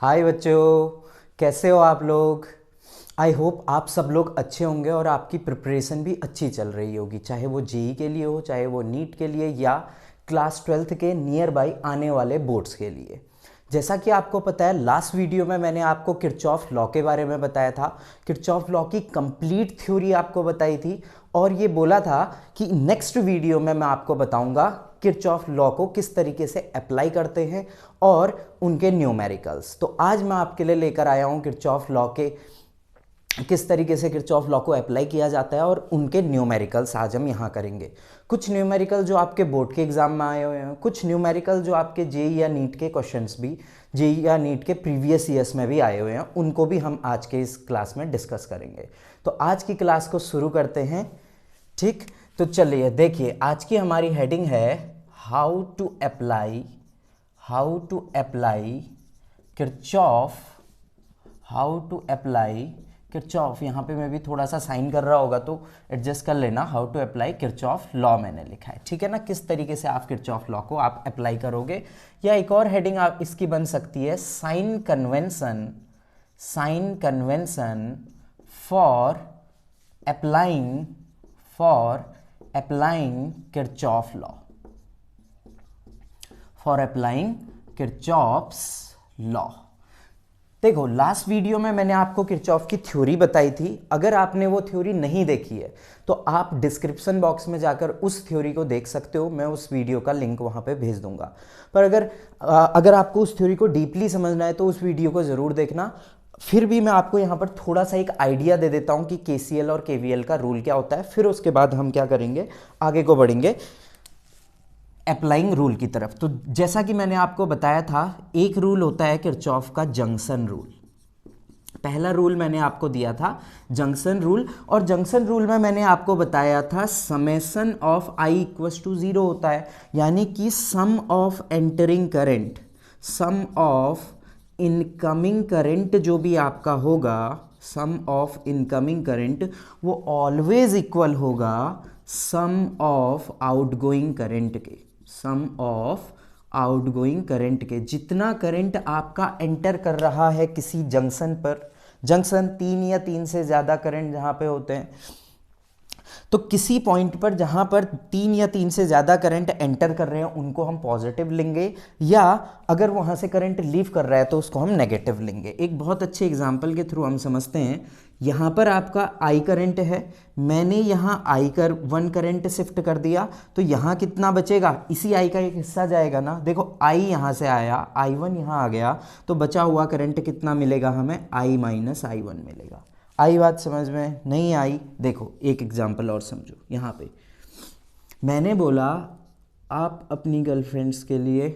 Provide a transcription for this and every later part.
हाय बच्चों, कैसे हो आप लोग। आई होप आप सब लोग अच्छे होंगे और आपकी प्रिपरेशन भी अच्छी चल रही होगी, चाहे वो जेई के लिए हो, चाहे वो नीट के लिए या क्लास 12th के नियर बाई आने वाले बोर्ड्स के लिए। जैसा कि आपको पता है, लास्ट वीडियो में मैंने आपको किरचॉफ लॉ के बारे में बताया था। किरचॉफ लॉ की कंप्लीट थ्योरी आपको बताई थी और ये बोला था कि नेक्स्ट वीडियो में मैं आपको बताऊंगा किरचॉफ लॉ को किस तरीके से अप्लाई करते हैं और उनके न्यूमेरिकल्स। तो आज मैं आपके लिए लेकर आया हूं किरचॉफ लॉ के किस तरीके से किरचॉफ लॉ को अप्लाई किया जाता है और उनके न्यूमेरिकल्स आज हम यहाँ करेंगे। कुछ न्यूमेरिकल जो आपके बोर्ड के एग्जाम में आए हुए हैं, कुछ न्यूमेरिकल जो आपके जेई या नीट के क्वेश्चंस भी जेई या नीट के प्रीवियस ईयर्स में भी आए हुए हैं, उनको भी हम आज के इस क्लास में डिस्कस करेंगे। तो आज की क्लास को शुरू करते हैं। ठीक, तो चलिए देखिए, आज की हमारी हेडिंग है how to apply Kirchhoff Kirchhoff. यहाँ पे मैं भी थोड़ा सा साइन कर रहा होगा तो एडजस्ट कर लेना। How to apply Kirchhoff law मैंने लिखा है, ठीक है ना। किस तरीके से आप किरचॉफ लॉ को आप अप्लाई करोगे, या एक और हेडिंग आप इसकी बन सकती है sign convention for applying Kirchhoff law, for applying Kirchhoff's law. देखो, लास्ट वीडियो में मैंने आपको किरचॉफ की थ्योरी बताई थी। अगर आपने वो थ्योरी नहीं देखी है तो आप डिस्क्रिप्शन बॉक्स में जाकर उस थ्योरी को देख सकते हो, मैं उस वीडियो का लिंक वहां पे भेज दूंगा। पर अगर आपको उस थ्योरी को डीपली समझना है तो उस वीडियो को जरूर देखना। फिर भी मैं आपको यहाँ पर थोड़ा सा एक आइडिया दे देता हूँ कि केसीएल और केवीएल का रूल क्या होता है, फिर उसके बाद हम क्या करेंगे, आगे को बढ़ेंगे अप्लाइंग रूल की तरफ। तो जैसा कि मैंने आपको बताया था, एक रूल होता है किरचॉफ का जंक्शन रूल। पहला रूल मैंने आपको दिया था जंक्शन रूल, और जंक्शन रूल में मैंने आपको बताया था summation of I equals to 0 होता है, यानी कि sum of entering current, sum of incoming current जो भी आपका होगा, सम ऑफ इनकमिंग करंट वो ऑलवेज इक्वल होगा सम ऑफ आउटगोइंग करंट के, सम ऑफ आउटगोइंग करंट के। जितना करंट आपका एंटर कर रहा है किसी जंक्शन पर, जंक्शन 3 या 3 से ज़्यादा करंट जहाँ पे होते हैं, तो किसी पॉइंट पर जहां पर 3 या 3 से ज़्यादा करंट एंटर कर रहे हैं उनको हम पॉजिटिव लेंगे, या अगर वहां से करंट लीव कर रहा है तो उसको हम नेगेटिव लेंगे। एक बहुत अच्छे एग्जाम्पल के थ्रू हम समझते हैं। यहाँ पर आपका आई करंट है, मैंने यहाँ आई कर 1 करंट शिफ्ट कर दिया, तो यहाँ कितना बचेगा, इसी आई का एक हिस्सा जाएगा ना। देखो, आई यहाँ से आया, I1 यहाँ आ गया, तो बचा हुआ करंट कितना मिलेगा हमें, I माइनस I1 मिलेगा। आई बात समझ में नहीं आई? देखो एक एग्जाम्पल और समझो। यहाँ पे मैंने बोला आप अपनी गर्लफ्रेंड्स के लिए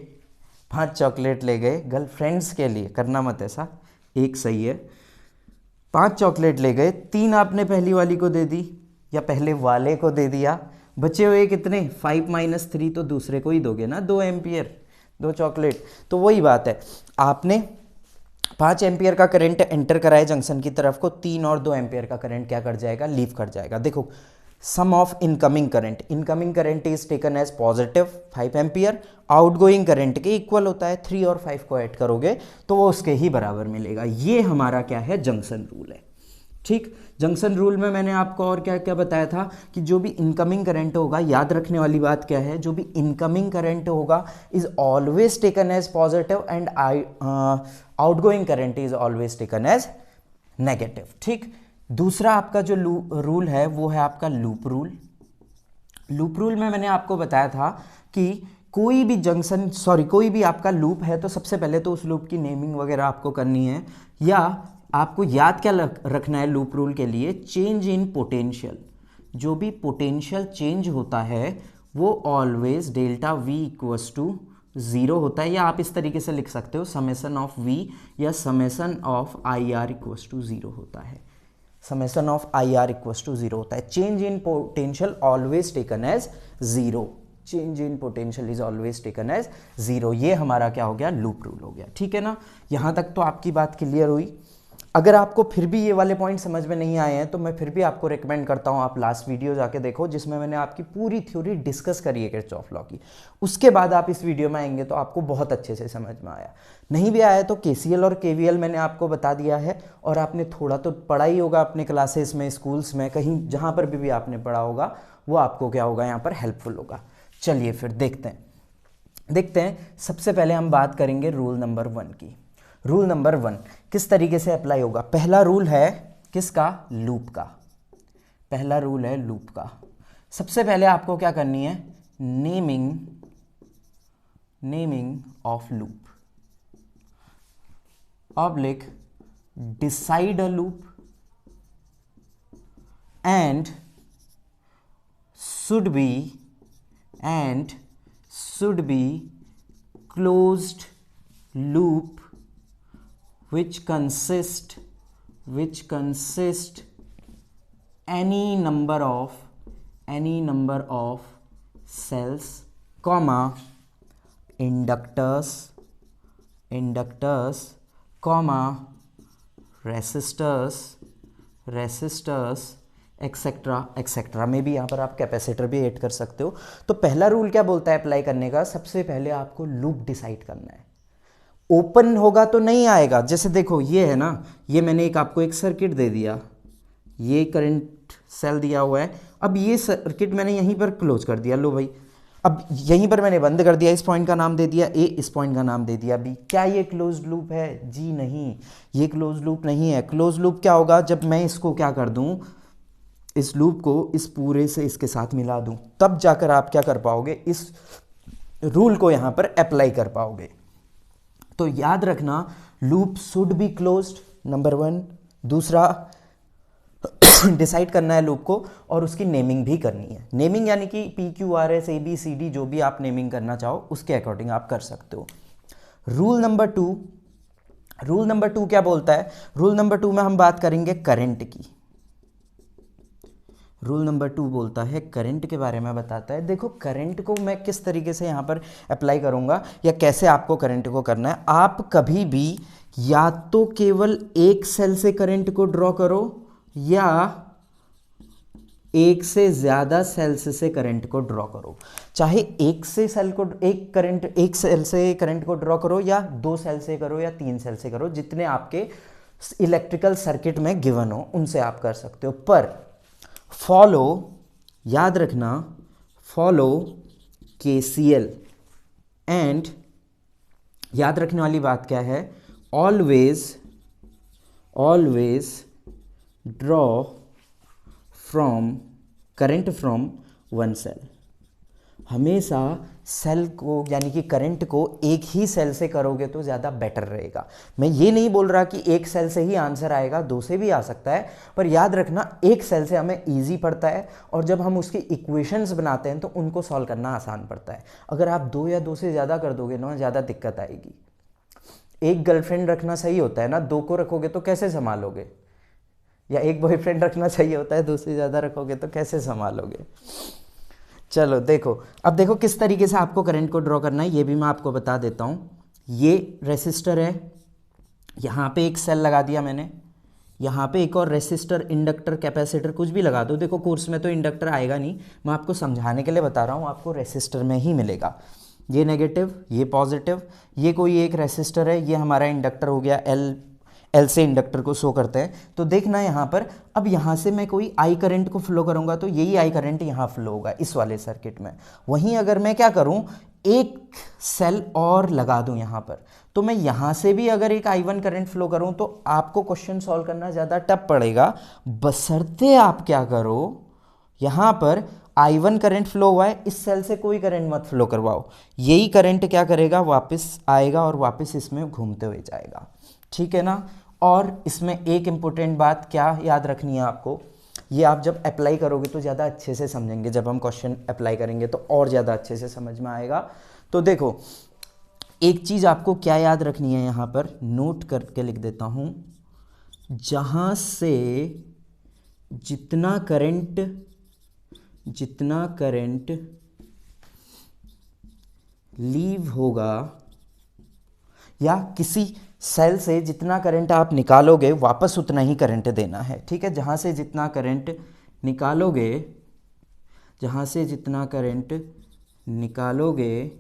5 चॉकलेट ले गए, गर्लफ्रेंड्स के लिए करना मत ऐसा, एक सही है। 5 चॉकलेट ले गए, 3 आपने पहली वाली को दे दी या पहले वाले को दे दिया, बचे हुए कितने, 5 माइनस 3, तो दूसरे को ही दोगे ना, 2 एम्पियर, 2 चॉकलेट। तो वही बात है, आपने 5 एम्पियर का करंट एंटर कराए जंक्शन की तरफ को, 3 और 2 एम्पियर का करंट क्या कर जाएगा, लीव कर जाएगा। देखो, sum of incoming current is taken as positive 5 ampere, outgoing current के इक्वल होता है, 3 और 5 को ऐड करोगे तो वो उसके ही बराबर मिलेगा। ये हमारा क्या है, जंक्शन रूल है। ठीक, जंक्शन रूल में मैंने आपको और क्या क्या बताया था कि जो भी इनकमिंग करंट होगा, याद रखने वाली बात क्या है, जो भी इनकमिंग करंट होगा is always taken as positive and outgoing current is always taken as negative. ठीक, दूसरा आपका जो रूल है वो है आपका लूप रूल। लूप रूल में मैंने आपको बताया था कि कोई भी आपका लूप है तो सबसे पहले तो उस लूप की नेमिंग वगैरह आपको करनी है, या आपको याद क्या रखना है लूप रूल के लिए, चेंज इन पोटेंशियल। जो भी पोटेंशियल चेंज होता है वो always delta V equals to 0 होता है, या आप इस तरीके से लिख सकते हो समेसन ऑफ वी या summation of I R equals to 0 होता है, summation of I R equals to 0 होता है। Change in potential always taken as 0, change in potential is always taken as 0। ये हमारा क्या हो गया, लूप रूल हो गया। ठीक है ना, यहां तक तो आपकी बात क्लियर हुई। अगर आपको फिर भी ये वाले पॉइंट समझ में नहीं आए हैं तो मैं फिर भी आपको रिकमेंड करता हूँ आप लास्ट वीडियो जाके देखो, जिसमें मैंने आपकी पूरी थ्योरी डिस्कस करी है किरचॉफ लॉ की। उसके बाद आप इस वीडियो में आएंगे तो आपको बहुत अच्छे से समझ में आया। नहीं भी आया तो केसीएल और केवीएल मैंने आपको बता दिया है, और आपने थोड़ा तो पढ़ा ही होगा अपने क्लासेस में, स्कूल्स में, कहीं जहाँ पर भी आपने पढ़ा होगा वो आपको क्या होगा यहाँ पर हेल्पफुल होगा। चलिए फिर देखते हैं। सबसे पहले हम बात करेंगे रूल नंबर 1 की। रूल नंबर 1 किस तरीके से अप्लाई होगा। पहला रूल है किसका, लूप का। पहला रूल है लूप का। सबसे पहले आपको क्या करनी है, naming of loop oblique decide a loop and should be closed loop which consist any number of cells, comma inductors, comma resistors etcetera में भी यहाँ पर आप कैपेसिटर भी ऐड कर सकते हो। तो पहला रूल क्या बोलता है अप्लाई करने का, सबसे पहले आपको लूप डिसाइड करना है। ओपन होगा तो नहीं आएगा। जैसे देखो ये है ना, ये मैंने आपको एक सर्किट दे दिया, ये करंट सेल दिया हुआ है। अब ये सर्किट मैंने यहीं पर क्लोज कर दिया, लो भाई, अब यहीं पर मैंने बंद कर दिया। इस पॉइंट का नाम दे दिया ए, इस पॉइंट का नाम दे दिया बी। क्या ये क्लोज लूप है? जी नहीं, ये क्लोज लूप नहीं है। क्लोज लूप क्या होगा, जब मैं इसको क्या कर दूं, इस लूप को इस पूरे से इसके साथ मिला दूं, तब जाकर आप क्या कर पाओगे, इस रूल को यहां पर अप्लाई कर पाओगे। तो याद रखना, loop should be closed, number 1। दूसरा, डिसाइड करना है लूप को, और उसकी नेमिंग भी करनी है। नेमिंग यानी कि PQRS ABCD जो भी आप नेमिंग करना चाहो उसके अकॉर्डिंग आप कर सकते हो। रूल नंबर 2 क्या बोलता है, रूल नंबर 2 में हम बात करेंगे करंट की। रूल नंबर 2 बोलता है करंट के बारे में, बताता है। देखो करंट को मैं किस तरीके से यहाँ पर अप्लाई करूँगा या कैसे आपको करंट को करना है। आप कभी भी या तो केवल एक सेल से करंट को ड्रॉ करो या एक से ज़्यादा सेल्स से करंट को ड्रॉ करो। चाहे एक सेल से करंट को ड्रॉ करो या 2 सेल से करो या 3 सेल से करो, जितने आपके इलेक्ट्रिकल सर्किट में गिवन हो उनसे आप कर सकते हो। पर फॉलो, याद रखना, फॉलो KCL एंड याद रखने वाली बात क्या है, always draw current from one cell. हमेशा सेल को यानी कि करंट को एक ही सेल से करोगे तो ज़्यादा बेटर रहेगा। मैं ये नहीं बोल रहा कि एक सेल से ही आंसर आएगा, 2 से भी आ सकता है, पर याद रखना एक सेल से हमें इजी पड़ता है, और जब हम उसकी इक्वेशंस बनाते हैं तो उनको सॉल्व करना आसान पड़ता है। अगर आप 2 या 2 से ज़्यादा कर दोगे ना, ज़्यादा दिक्कत आएगी। एक गर्लफ्रेंड रखना सही होता है ना, 2 को रखोगे तो कैसे संभालोगे, या एक बॉयफ्रेंड रखना चाहिए होता है, 2 से ज़्यादा रखोगे तो कैसे संभालोगे। चलो देखो, अब देखो किस तरीके से आपको करंट को ड्रॉ करना है, ये भी मैं आपको बता देता हूँ। ये रेसिस्टर है, यहाँ पे एक सेल लगा दिया मैंने, यहाँ पे एक और रेसिस्टर, इंडक्टर, कैपेसिटर कुछ भी लगा दो। देखो कोर्स में तो इंडक्टर आएगा नहीं, मैं आपको समझाने के लिए बता रहा हूँ, आपको रेसिस्टर में ही मिलेगा। ये नेगेटिव, ये पॉजिटिव, ये कोई एक रेसिस्टर है, ये हमारा इंडक्टर हो गया, एल से इंडक्टर को शो करते हैं। तो देखना यहाँ पर, अब यहाँ से मैं कोई आई करंट को फ्लो करूँगा तो यही आई करंट यहाँ फ्लो होगा इस वाले सर्किट में। वहीं अगर मैं क्या करूँ, एक सेल और लगा दूँ यहाँ पर, तो मैं यहाँ से भी अगर एक I1 करंट फ्लो करूँ तो आपको क्वेश्चन सॉल्व करना ज़्यादा टफ पड़ेगा, बशर्ते आप क्या करो, यहाँ पर I1 करंट फ्लो हुआ है, इस सेल से कोई करंट मत फ्लो करवाओ। यही करंट क्या करेगा, वापस आएगा और वापस इसमें घूमते हुए जाएगा। ठीक है ना। और इसमें एक इम्पोर्टेंट बात क्या याद रखनी है आपको, ये आप जब अप्लाई करोगे तो ज़्यादा अच्छे से समझेंगे, जब हम क्वेश्चन अप्लाई करेंगे तो और ज़्यादा अच्छे से समझ में आएगा। तो देखो एक चीज़ आपको क्या याद रखनी है, यहाँ पर नोट करके लिख देता हूँ, जहाँ से जितना करंट लीव होगा या किसी सेल से जितना करंट आप निकालोगे वापस उतना ही करंट देना है, ठीक है। जहाँ से जितना करंट निकालोगे, जहाँ से जितना करंट निकालोगे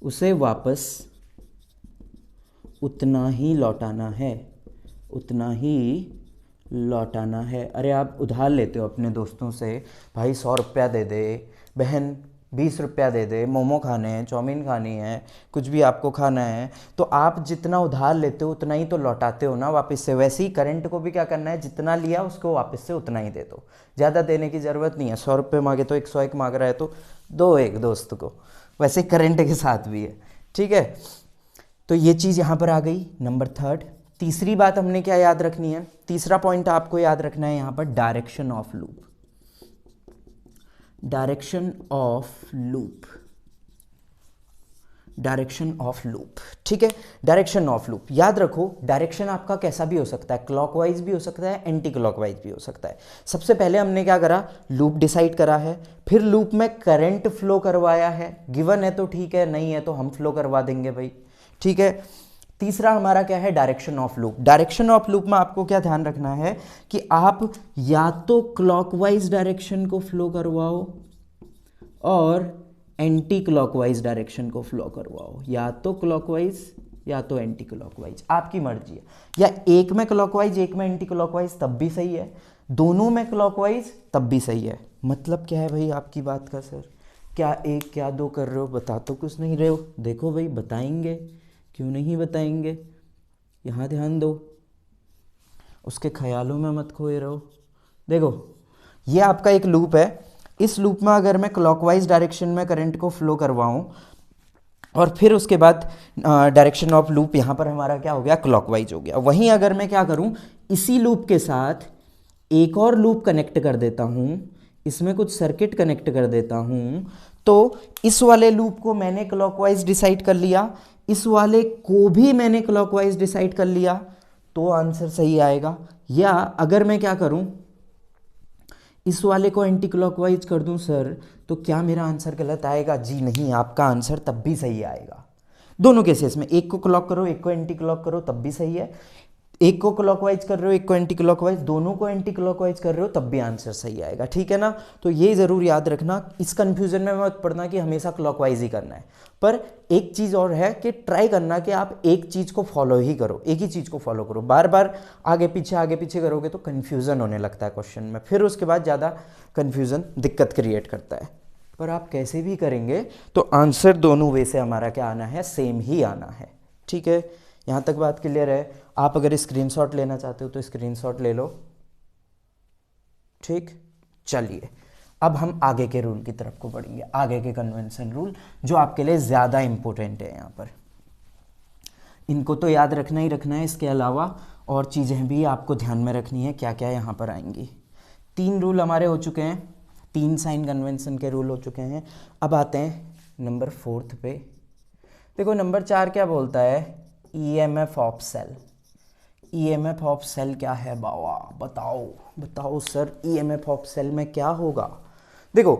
उसे वापस उतना ही लौटाना है, उतना ही लौटाना है। अरे आप उधार लेते हो अपने दोस्तों से, भाई 100 रुपया दे दे, बहन 20 रुपया दे दे, मोमो खाने हैं, चाउमीन खानी है, कुछ भी आपको खाना है, तो आप जितना उधार लेते हो उतना ही तो लौटाते हो ना वापस से। वैसे ही करंट को भी क्या करना है, जितना लिया उसको वापस से उतना ही दे दो, ज़्यादा देने की ज़रूरत नहीं है। 100 रुपये मांगे तो 101 मांग रहा है तो दो एक दोस्त को, वैसे करंट के साथ भी है, ठीक है। तो ये चीज़ यहाँ पर आ गई नंबर 3। तीसरी बात हमने क्या याद रखनी है, तीसरा पॉइंट आपको याद रखना है यहाँ पर direction of loop, direction of loop, direction of loop, ठीक है। डायरेक्शन ऑफ लूप याद रखो, डायरेक्शन आपका कैसा भी हो सकता है, क्लॉकवाइज भी हो सकता है, एंटी क्लॉकवाइज भी हो सकता है। सबसे पहले हमने क्या करा, लूप डिसाइड करा है, फिर लूप में करंट फ्लो करवाया है, गिवन है तो ठीक है, नहीं है तो हम फ्लो करवा देंगे भाई, ठीक है। तीसरा हमारा क्या है, direction of loop. Direction of loop में आपको क्या ध्यान रखना है कि आप या तो क्लॉकवाइज डायरेक्शन को फ्लो करवाओ और एंटी क्लॉकवाइज डायरेक्शन को फ्लो करवाओ, या तो क्लॉकवाइज या तो एंटी क्लॉकवाइज, आपकी मर्जी है। या एक में क्लॉकवाइज एक में एंटी क्लॉकवाइज तब भी सही है, दोनों में क्लॉकवाइज तब भी सही है। मतलब क्या है भाई आपकी बात का, सर क्या एक क्या दो कर रहे हो, बता तो कुछ नहीं रहे हो। देखो भाई बताएंगे, क्यों नहीं बताएंगे, यहाँ ध्यान दो, उसके ख्यालों में मत खोए रहो। देखो ये आपका एक लूप है, इस लूप में अगर मैं क्लॉकवाइज डायरेक्शन में करंट को फ्लो करवाऊं और फिर उसके बाद डायरेक्शन ऑफ लूप यहाँ पर हमारा क्या हो गया, क्लॉकवाइज हो गया। वहीं अगर मैं क्या करूं, इसी लूप के साथ एक और लूप कनेक्ट कर देता हूं, इसमें कुछ सर्किट कनेक्ट कर देता हूं, तो इस वाले लूप को मैंने क्लॉकवाइज डिसाइड कर लिया, इस वाले को भी मैंने क्लॉकवाइज डिसाइड कर लिया, तो आंसर सही आएगा। या अगर मैं क्या करूं, इस वाले को एंटी क्लॉकवाइज कर दूं सर, तो क्या मेरा आंसर गलत आएगा? जी नहीं, आपका आंसर तब भी सही आएगा। दोनों केसेस में एक को क्लॉक करो एक को एंटी क्लॉक करो तब भी सही है, एक को क्लॉकवाइज कर रहे हो एक को एंटी क्लॉकवाइज, दोनों को एंटी क्लॉकवाइज कर रहे हो तब भी आंसर सही आएगा, ठीक है ना। तो ये ज़रूर याद रखना, इस कंफ्यूजन में मत पड़ना कि हमेशा क्लॉकवाइज ही करना है। पर एक चीज़ और है कि ट्राई करना कि आप एक चीज़ को फॉलो ही करो, एक ही चीज़ को फॉलो करो। बार बार आगे पीछे करोगे तो कन्फ्यूज़न होने लगता है क्वेश्चन में, फिर उसके बाद ज़्यादा कन्फ्यूज़न दिक्कत क्रिएट करता है। पर आप कैसे भी करेंगे तो आंसर दोनों वे से हमारा क्या आना है, सेम ही आना है, ठीक है। यहाँ तक बात क्लियर है। आप अगर स्क्रीनशॉट लेना चाहते हो तो स्क्रीनशॉट ले लो, ठीक। चलिए अब हम आगे के रूल की तरफ को बढ़ेंगे, आगे के कन्वेंशन रूल जो आपके लिए ज़्यादा इंपॉर्टेंट है। यहाँ पर इनको तो याद रखना ही रखना है, इसके अलावा और चीज़ें भी आपको ध्यान में रखनी है, क्या क्या यहाँ पर आएंगी। 3 रूल हमारे हो चुके हैं, 3 साइन कन्वेंशन के रूल हो चुके हैं। अब आते हैं नंबर 4 पे। देखो नंबर 4 क्या बोलता है, EMF of cell. EMF of cell क्या है बाबा, बताओ सर, EMF ऑफ सेल में क्या होगा। देखो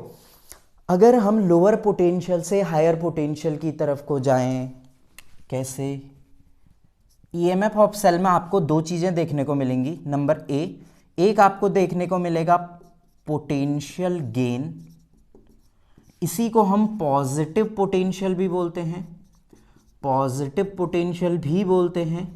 अगर हम लोअर पोटेंशियल से हायर पोटेंशियल की तरफ को जाएं, कैसे, EMF ऑफ सेल में आपको 2 चीज़ें देखने को मिलेंगी। नंबर एक आपको देखने को मिलेगा पोटेंशियल गेन, इसी को हम पॉजिटिव पोटेंशियल भी बोलते हैं, पॉजिटिव पोटेंशियल भी बोलते हैं।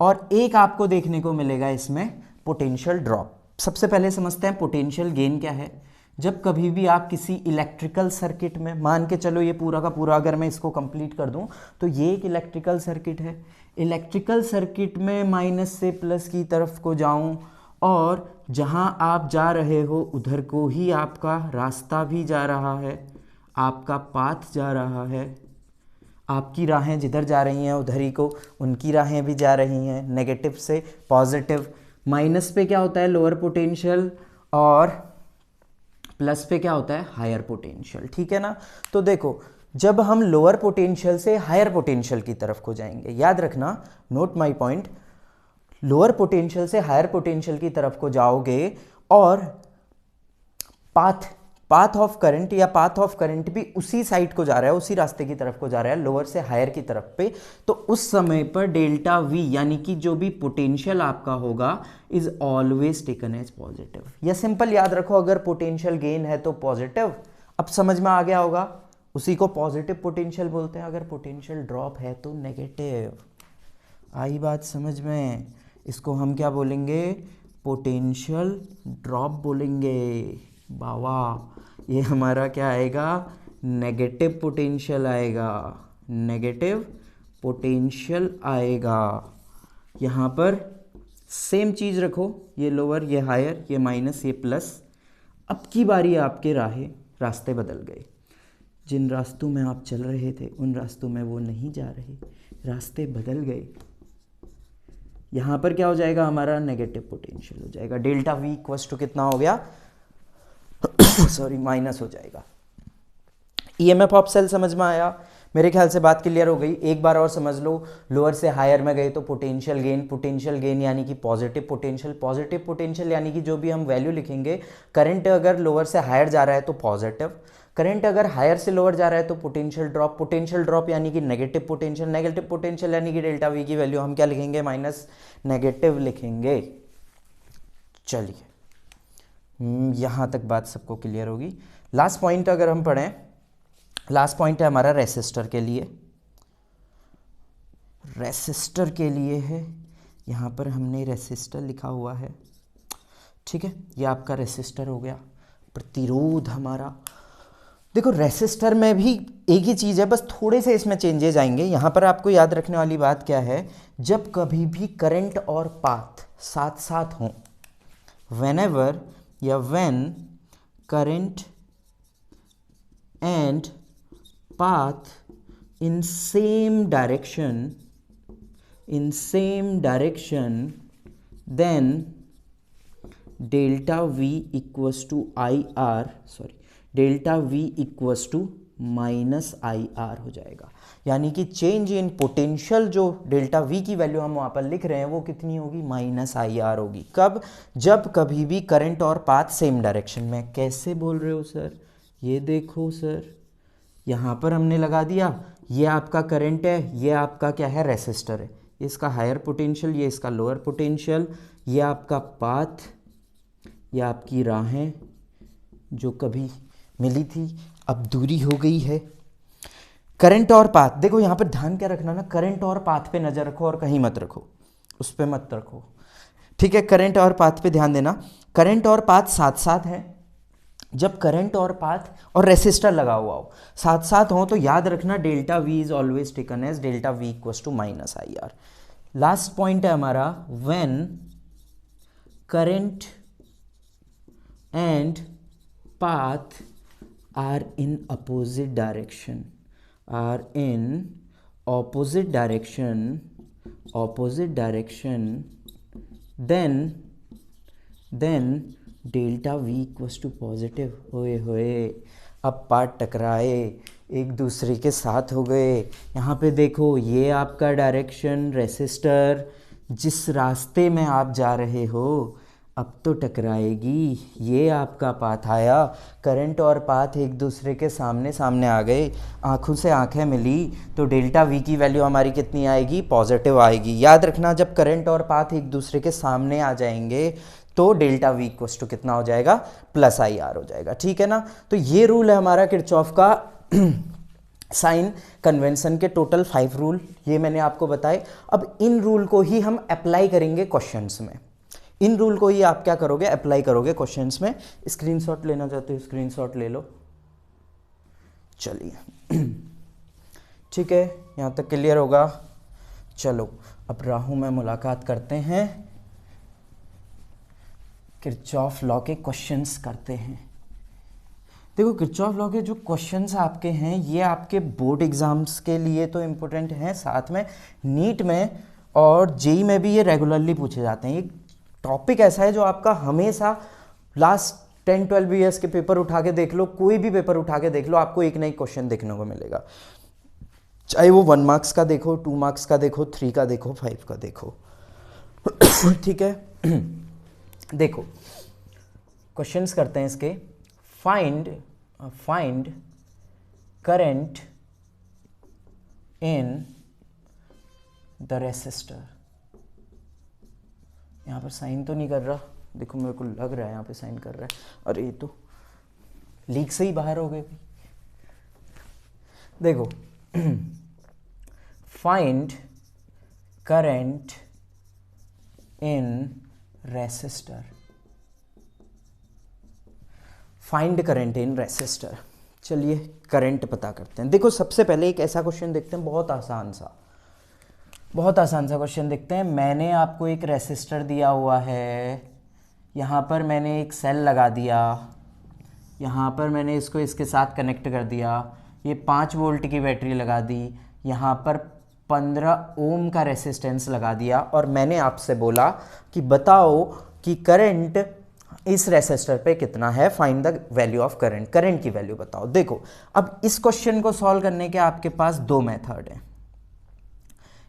और एक आपको देखने को मिलेगा इसमें पोटेंशियल ड्रॉप। सबसे पहले समझते हैं पोटेंशियल गेन क्या है। जब कभी भी आप किसी इलेक्ट्रिकल सर्किट में, मान के चलो ये पूरा का पूरा अगर मैं इसको कंप्लीट कर दूं तो ये एक इलेक्ट्रिकल सर्किट है, इलेक्ट्रिकल सर्किट में माइनस से प्लस की तरफ को जाऊं और जहां आप जा रहे हो उधर को ही आपका रास्ता भी जा रहा है, आपका पाथ जा रहा है, आपकी राहें जिधर जा रही हैं उधर ही को उनकी राहें भी जा रही हैं, नेगेटिव से पॉजिटिव। माइनस पे क्या होता है, लोअर पोटेंशियल, और प्लस पे क्या होता है, हायर पोटेंशियल, ठीक है ना। तो देखो जब हम लोअर पोटेंशियल से हायर पोटेंशियल की तरफ को जाएंगे, याद रखना, note my point, lower potential से हायर पोटेंशियल की तरफ को जाओगे और पाथ ऑफ करंट या पाथ ऑफ करंट भी उसी साइड को जा रहा है, उसी रास्ते की तरफ को जा रहा है, लोअर से हायर की तरफ पे, तो उस समय पर डेल्टा वी यानी कि जो भी पोटेंशियल आपका होगा is always taken as positive. या सिंपल याद रखो, अगर पोटेंशियल गेन है तो पॉजिटिव, अब समझ में आ गया होगा, उसी को पॉजिटिव पोटेंशियल बोलते हैं। अगर पोटेंशियल ड्रॉप है तो नेगेटिव। आई बात समझ में? इसको हम क्या बोलेंगे? पोटेंशियल ड्रॉप बोलेंगे। बाबा, ये हमारा क्या आएगा? नेगेटिव पोटेंशियल आएगा, नेगेटिव पोटेंशियल आएगा। यहाँ पर सेम चीज़ रखो, ये लोअर, ये हायर, ये माइनस, ये प्लस। अब की बारी आपके रास्ते बदल गए। जिन रास्तों में आप चल रहे थे उन रास्तों में वो नहीं जा रहे, रास्ते बदल गए। यहाँ पर क्या हो जाएगा? हमारा नेगेटिव पोटेंशियल हो जाएगा। डेल्टा वी इक्वल्स टू कितना हो गया? सॉरी, माइनस हो जाएगा। ईएमएफ ऑफ सेल समझ में आया? मेरे ख्याल से बात क्लियर हो गई। एक बार और समझ लो, लोअर से हायर में गए तो पोटेंशियल गेन यानी कि पॉजिटिव पोटेंशियल यानी कि जो भी हम वैल्यू लिखेंगे, करंट अगर लोअर से हायर जा रहा है तो पॉजिटिव, करंट अगर हायर से लोअर जा रहा है तो पोटेंशियल ड्रॉप यानी कि नेगेटिव पोटेंशियल यानी कि डेल्टा वी की वैल्यू हम क्या लिखेंगे? माइनस नेगेटिव लिखेंगे। चलिए, यहाँ तक बात सबको क्लियर होगी। लास्ट पॉइंट अगर हम पढ़ें, लास्ट पॉइंट है हमारा रेसिस्टर के लिए। रेसिस्टर के लिए है, यहाँ पर हमने रेसिस्टर लिखा हुआ है, ठीक है। ये आपका रेसिस्टर हो गया, प्रतिरोध हमारा। देखो, रेसिस्टर में भी एक ही चीज़ है, बस थोड़े से इसमें चेंजेस आएंगे। यहाँ पर आपको याद रखने वाली बात क्या है? जब कभी भी करंट और पाथ साथ साथ हों, whenever या when current and path in same direction, then delta V equals to IR, delta V equals to minus IR हो जाएगा। यानी कि चेंज इन पोटेंशियल, जो डेल्टा V की वैल्यू हम वहाँ पर लिख रहे हैं, वो कितनी होगी? माइनस IR होगी। कब? जब कभी भी करंट और पाथ सेम डायरेक्शन में। कैसे बोल रहे हो सर? ये देखो सर, यहाँ पर हमने लगा दिया, ये आपका करंट है, ये आपका क्या है? रेसिस्टर है। इसका हायर पोटेंशियल, ये इसका लोअर पोटेंशियल, ये आपका पाथ, ये आपकी राहें जो कभी मिली थी अब दूरी हो गई है। करंट और पाथ, देखो यहाँ पर ध्यान क्या रखना ना, करंट और पाथ पे नजर रखो और कहीं मत रखो, उस पे मत रखो, ठीक है। करंट और पाथ पे ध्यान देना। करंट और पाथ साथ साथ है। जब करंट और पाथ और रेसिस्टर लगा हुआ हो, साथ साथ हो, तो याद रखना delta V is always taken as delta V equals to minus IR। Last point है हमारा, when current and path are in opposite direction, then delta V equals to positive। होए अब पार्ट टकराए, एक दूसरे के साथ हो गए। यहाँ पे देखो, ये आपका डायरेक्शन, रेसिस्टर, जिस रास्ते में आप जा रहे हो अब तो टकराएगी। ये आपका पाथ आया, करंट और पाथ एक दूसरे के सामने सामने आ गए, आंखों से आंखें मिली, तो डेल्टा वी की वैल्यू हमारी कितनी आएगी? पॉजिटिव आएगी। याद रखना, जब करंट और पाथ एक दूसरे के सामने आ जाएंगे तो डेल्टा वी इक्वल्स टू कितना हो जाएगा? प्लस IR हो जाएगा, ठीक है ना। तो ये रूल है हमारा किरचॉफ का साइन कन्वेंशन के टोटल 5 रूल, ये मैंने आपको बताए। अब इन रूल को ही हम अप्लाई करेंगे क्वेश्चंस में। इन रूल को ही आप क्या करोगे? अप्लाई करोगे क्वेश्चंस में। स्क्रीनशॉट लेना चाहते हो, स्क्रीनशॉट ले लो। चलिए, ठीक है, यहाँ तक क्लियर होगा। चलो, अब राहु में मुलाकात करते हैं, किरचॉफ लॉ के क्वेश्चंस करते हैं। देखो, किरचॉफ लॉ के जो क्वेश्चंस आपके हैं, ये आपके बोर्ड एग्जाम्स के लिए तो इम्पोर्टेंट हैं, साथ में नीट में और जेई में भी ये रेगुलरली पूछे जाते हैं। ये टॉपिक ऐसा है जो आपका हमेशा लास्ट 10-12 ईयर्स के पेपर उठा के देख लो, कोई भी पेपर उठा के देख लो, आपको एक नई क्वेश्चन देखने को मिलेगा। चाहे वो 1 मार्क्स का देखो, 2 मार्क्स का देखो, 3 का देखो, 5 का देखो, ठीक है। देखो, क्वेश्चंस करते हैं इसके। Find current in the resistor. यहाँ पर साइन तो नहीं कर रहा, देखो मेरे को लग रहा है यहाँ पे साइन कर रहा है, अरे ये तो लीक से ही बाहर हो गए। देखो find current in resistor, find current in resistor. चलिए करंट पता करते हैं। देखो सबसे पहले एक ऐसा क्वेश्चन देखते हैं, बहुत आसान सा क्वेश्चन देखते हैं। मैंने आपको एक रेसिस्टर दिया हुआ है, यहाँ पर मैंने एक सेल लगा दिया, यहाँ पर मैंने इसको इसके साथ कनेक्ट कर दिया, ये 5 वोल्ट की बैटरी लगा दी, यहाँ पर 15 ओम का रेसिस्टेंस लगा दिया, और मैंने आपसे बोला कि बताओ कि करंट इस रेसिस्टर पे कितना है, find the value of current, current की वैल्यू बताओ। देखो अब इस क्वेश्चन को सॉल्व करने के आपके पास 2 मेथड हैं।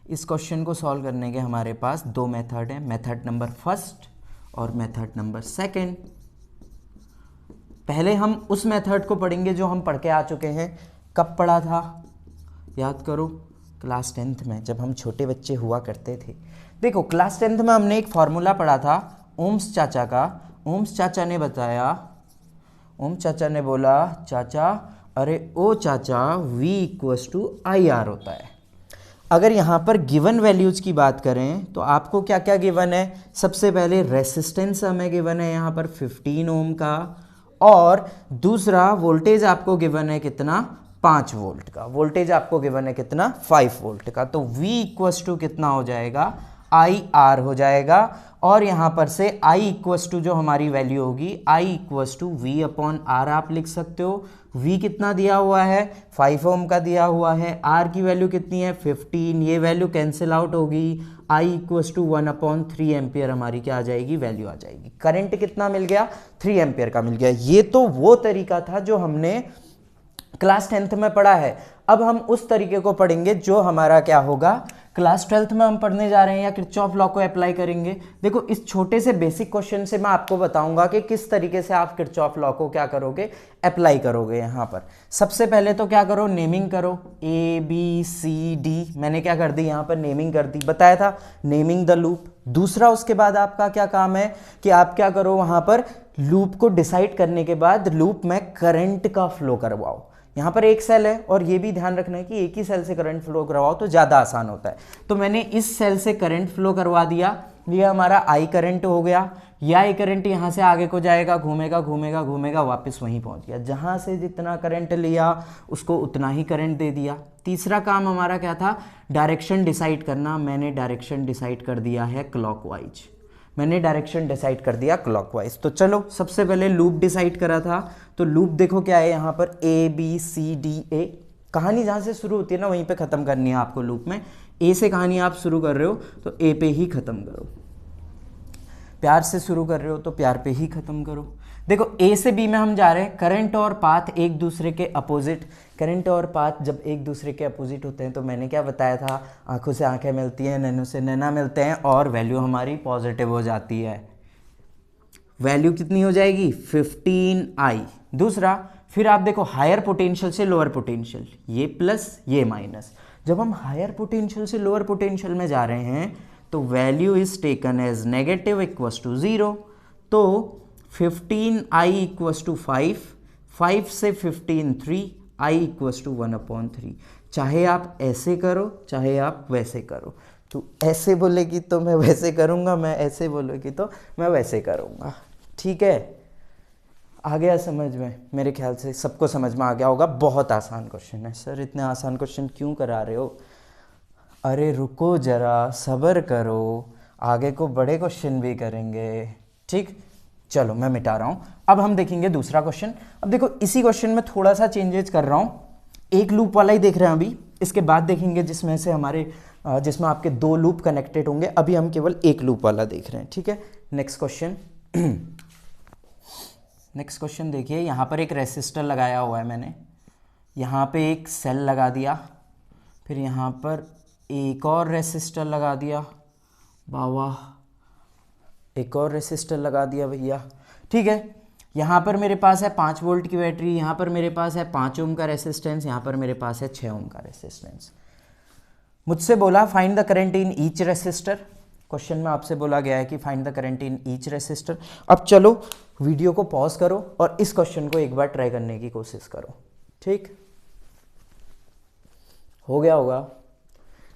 इस क्वेश्चन को सॉल्व करने के हमारे पास 2 मेथड हैं, मेथड नंबर फर्स्ट और मेथड नंबर सेकंड। पहले हम उस मेथड को पढ़ेंगे जो हम पढ़ के आ चुके हैं। कब पढ़ा था याद करो, क्लास 10th में, जब हम छोटे बच्चे हुआ करते थे। देखो क्लास 10th में हमने एक फॉर्मूला पढ़ा था ओम्स चाचा का। ओम्स चाचा ने बताया, ओम चाचा ने बोला, चाचा अरे ओ चाचा V = IR होता है। अगर यहाँ पर गिवन वैल्यूज की बात करें तो आपको क्या क्या गिवन है, सबसे पहले रेसिस्टेंस हमें गिवन है यहाँ पर 15 ओम का, और दूसरा वोल्टेज आपको गिवन है कितना, 5 वोल्ट का। वोल्टेज आपको गिवन है कितना, 5 वोल्ट का। तो V = कितना हो जाएगा, IR हो जाएगा, और यहाँ पर से I = जो हमारी वैल्यू होगी I = V/R आप लिख सकते हो। V कितना दिया हुआ है, 5 ओम का दिया हुआ है, R की वैल्यू कितनी है 15, ये वैल्यू कैंसिल आउट होगी, I = 1/3 एम्पियर हमारी क्या आ जाएगी, वैल्यू आ जाएगी। करंट कितना मिल गया, 3 एम्पियर का मिल गया। ये तो वो तरीका था जो हमने क्लास 10th में पढ़ा है। अब हम उस तरीके को पढ़ेंगे जो हमारा क्या होगा, क्लास 12th में हम पढ़ने जा रहे हैं, या किरचॉफ लॉ को अप्लाई करेंगे। देखो इस छोटे से बेसिक क्वेश्चन से मैं आपको बताऊंगा कि किस तरीके से आप किरचॉफ लॉ को क्या करोगे, अप्लाई करोगे। यहाँ पर सबसे पहले तो क्या करो, नेमिंग करो, ABCD मैंने क्या कर दी, यहाँ पर नेमिंग कर दी, बताया था नेमिंग द लूप। दूसरा उसके बाद आपका क्या काम है कि आप क्या करो, वहाँ पर लूप को डिसाइड करने के बाद लूप में करंट का फ्लो करवाओ। यहाँ पर एक सेल है, और ये भी ध्यान रखना है कि एक ही सेल से करंट फ्लो करवाओ तो ज़्यादा आसान होता है। तो मैंने इस सेल से करंट फ्लो करवा दिया, ये हमारा I करंट हो गया। या I करंट यहाँ से आगे को जाएगा, घूमेगा घूमेगा घूमेगा, वापस वहीं पहुँच गया। जहाँ से जितना करंट लिया उसको उतना ही करंट दे दिया। तीसरा काम हमारा क्या था, डायरेक्शन डिसाइड करना। मैंने डायरेक्शन डिसाइड कर दिया है क्लॉकवाइज, मैंने डायरेक्शन डिसाइड कर दिया क्लॉकवाइज। तो चलो सबसे पहले लूप डिसाइड करा था, तो लूप देखो क्या है यहाँ पर ABCDA। कहानी जहाँ से शुरू होती है ना वहीं पे ख़त्म करनी है आपको। लूप में A से कहानी आप शुरू कर रहे हो तो A पे ही ख़त्म करो, प्यार से शुरू कर रहे हो तो प्यार पे ही ख़त्म करो। देखो A से B में हम जा रहे हैं। करंट और पाथ एक दूसरे के अपोजिट, करंट और पाथ जब एक दूसरे के अपोजिट होते हैं तो मैंने क्या बताया था, आंखों से आंखें मिलती हैं, नैनों से नैना मिलते हैं, और वैल्यू हमारी पॉजिटिव हो जाती है। वैल्यू कितनी हो जाएगी, 15I। दूसरा फिर आप देखो हायर पोटेंशियल से लोअर पोटेंशियल, ये प्लस ये माइनस। जब हम हायर पोटेंशियल से लोअर पोटेंशियल में जा रहे हैं तो value is taken as negative = 0। तो 15I = 5, 5 से 15 3, I = 1/3। चाहे आप ऐसे करो चाहे आप वैसे करो। तो ऐसे बोलेगी तो मैं वैसे करूँगा, मैं ऐसे बोलेगी तो मैं वैसे करूँगा। ठीक है, आ गया समझ में? मेरे ख्याल से सबको समझ में आ गया होगा। बहुत आसान क्वेश्चन है। सर इतने आसान क्वेश्चन क्यों करा रहे हो? अरे रुको ज़रा, सब्र करो, आगे को बड़े क्वेश्चन भी करेंगे। ठीक, चलो मैं मिटा रहा हूँ। अब हम देखेंगे दूसरा क्वेश्चन। अब देखो इसी क्वेश्चन में थोड़ा सा चेंजेस कर रहा हूँ। एक लूप वाला ही देख रहे हैं अभी, इसके बाद देखेंगे जिसमें से जिसमें आपके 2 लूप कनेक्टेड होंगे। अभी हम केवल एक लूप वाला देख रहे हैं। ठीक है, नेक्स्ट क्वेश्चन। नेक्स्ट क्वेश्चन देखिए, यहाँ पर एक रेसिस्टर लगाया हुआ है मैंने, यहाँ पे एक सेल लगा दिया, फिर यहाँ पर एक और रेसिस्टर लगा दिया, वाह वाह, एक और रेसिस्टर लगा दिया भैया। ठीक है, यहाँ पर मेरे पास है 5 वोल्ट की बैटरी, यहाँ पर मेरे पास है 5 ओम का रेसिस्टेंस, यहाँ पर मेरे पास है 6 ओम का रेसिस्टेंस। मुझसे बोला find the current in each resistor. Question में आपसे बोला गया है कि find the current in each resistor. अब चलो वीडियो को पॉज करो और इस क्वेश्चन को एक बार ट्राई करने की कोशिश करो। ठीक हो गया होगा,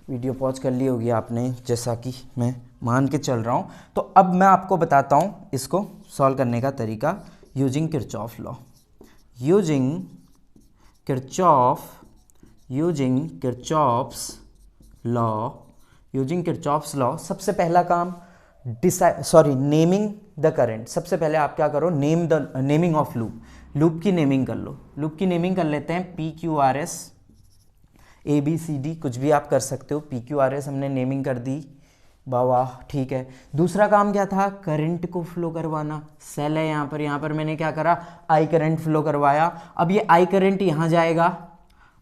वीडियो पॉज कर ली होगी आपने, जैसा कि मैं मान के चल रहा हूँ। तो अब मैं आपको बताता हूँ इसको सॉल्व करने का तरीका using Kirchhoff law. Using Kirchhoff's law सबसे पहला काम नेमिंग द करंट। सबसे पहले आप क्या करो, नेमिंग ऑफ लूप की नेमिंग कर लो। लूप की नेमिंग कर लेते हैं PQRS ABCD, कुछ भी आप कर सकते हो। PQRS हमने नेमिंग कर दी, वाह ठीक है। दूसरा काम क्या था, करंट को फ्लो करवाना। सेल है यहाँ पर मैंने क्या करा, आई करंट फ्लो करवाया। अब ये आई करंट यहाँ जाएगा,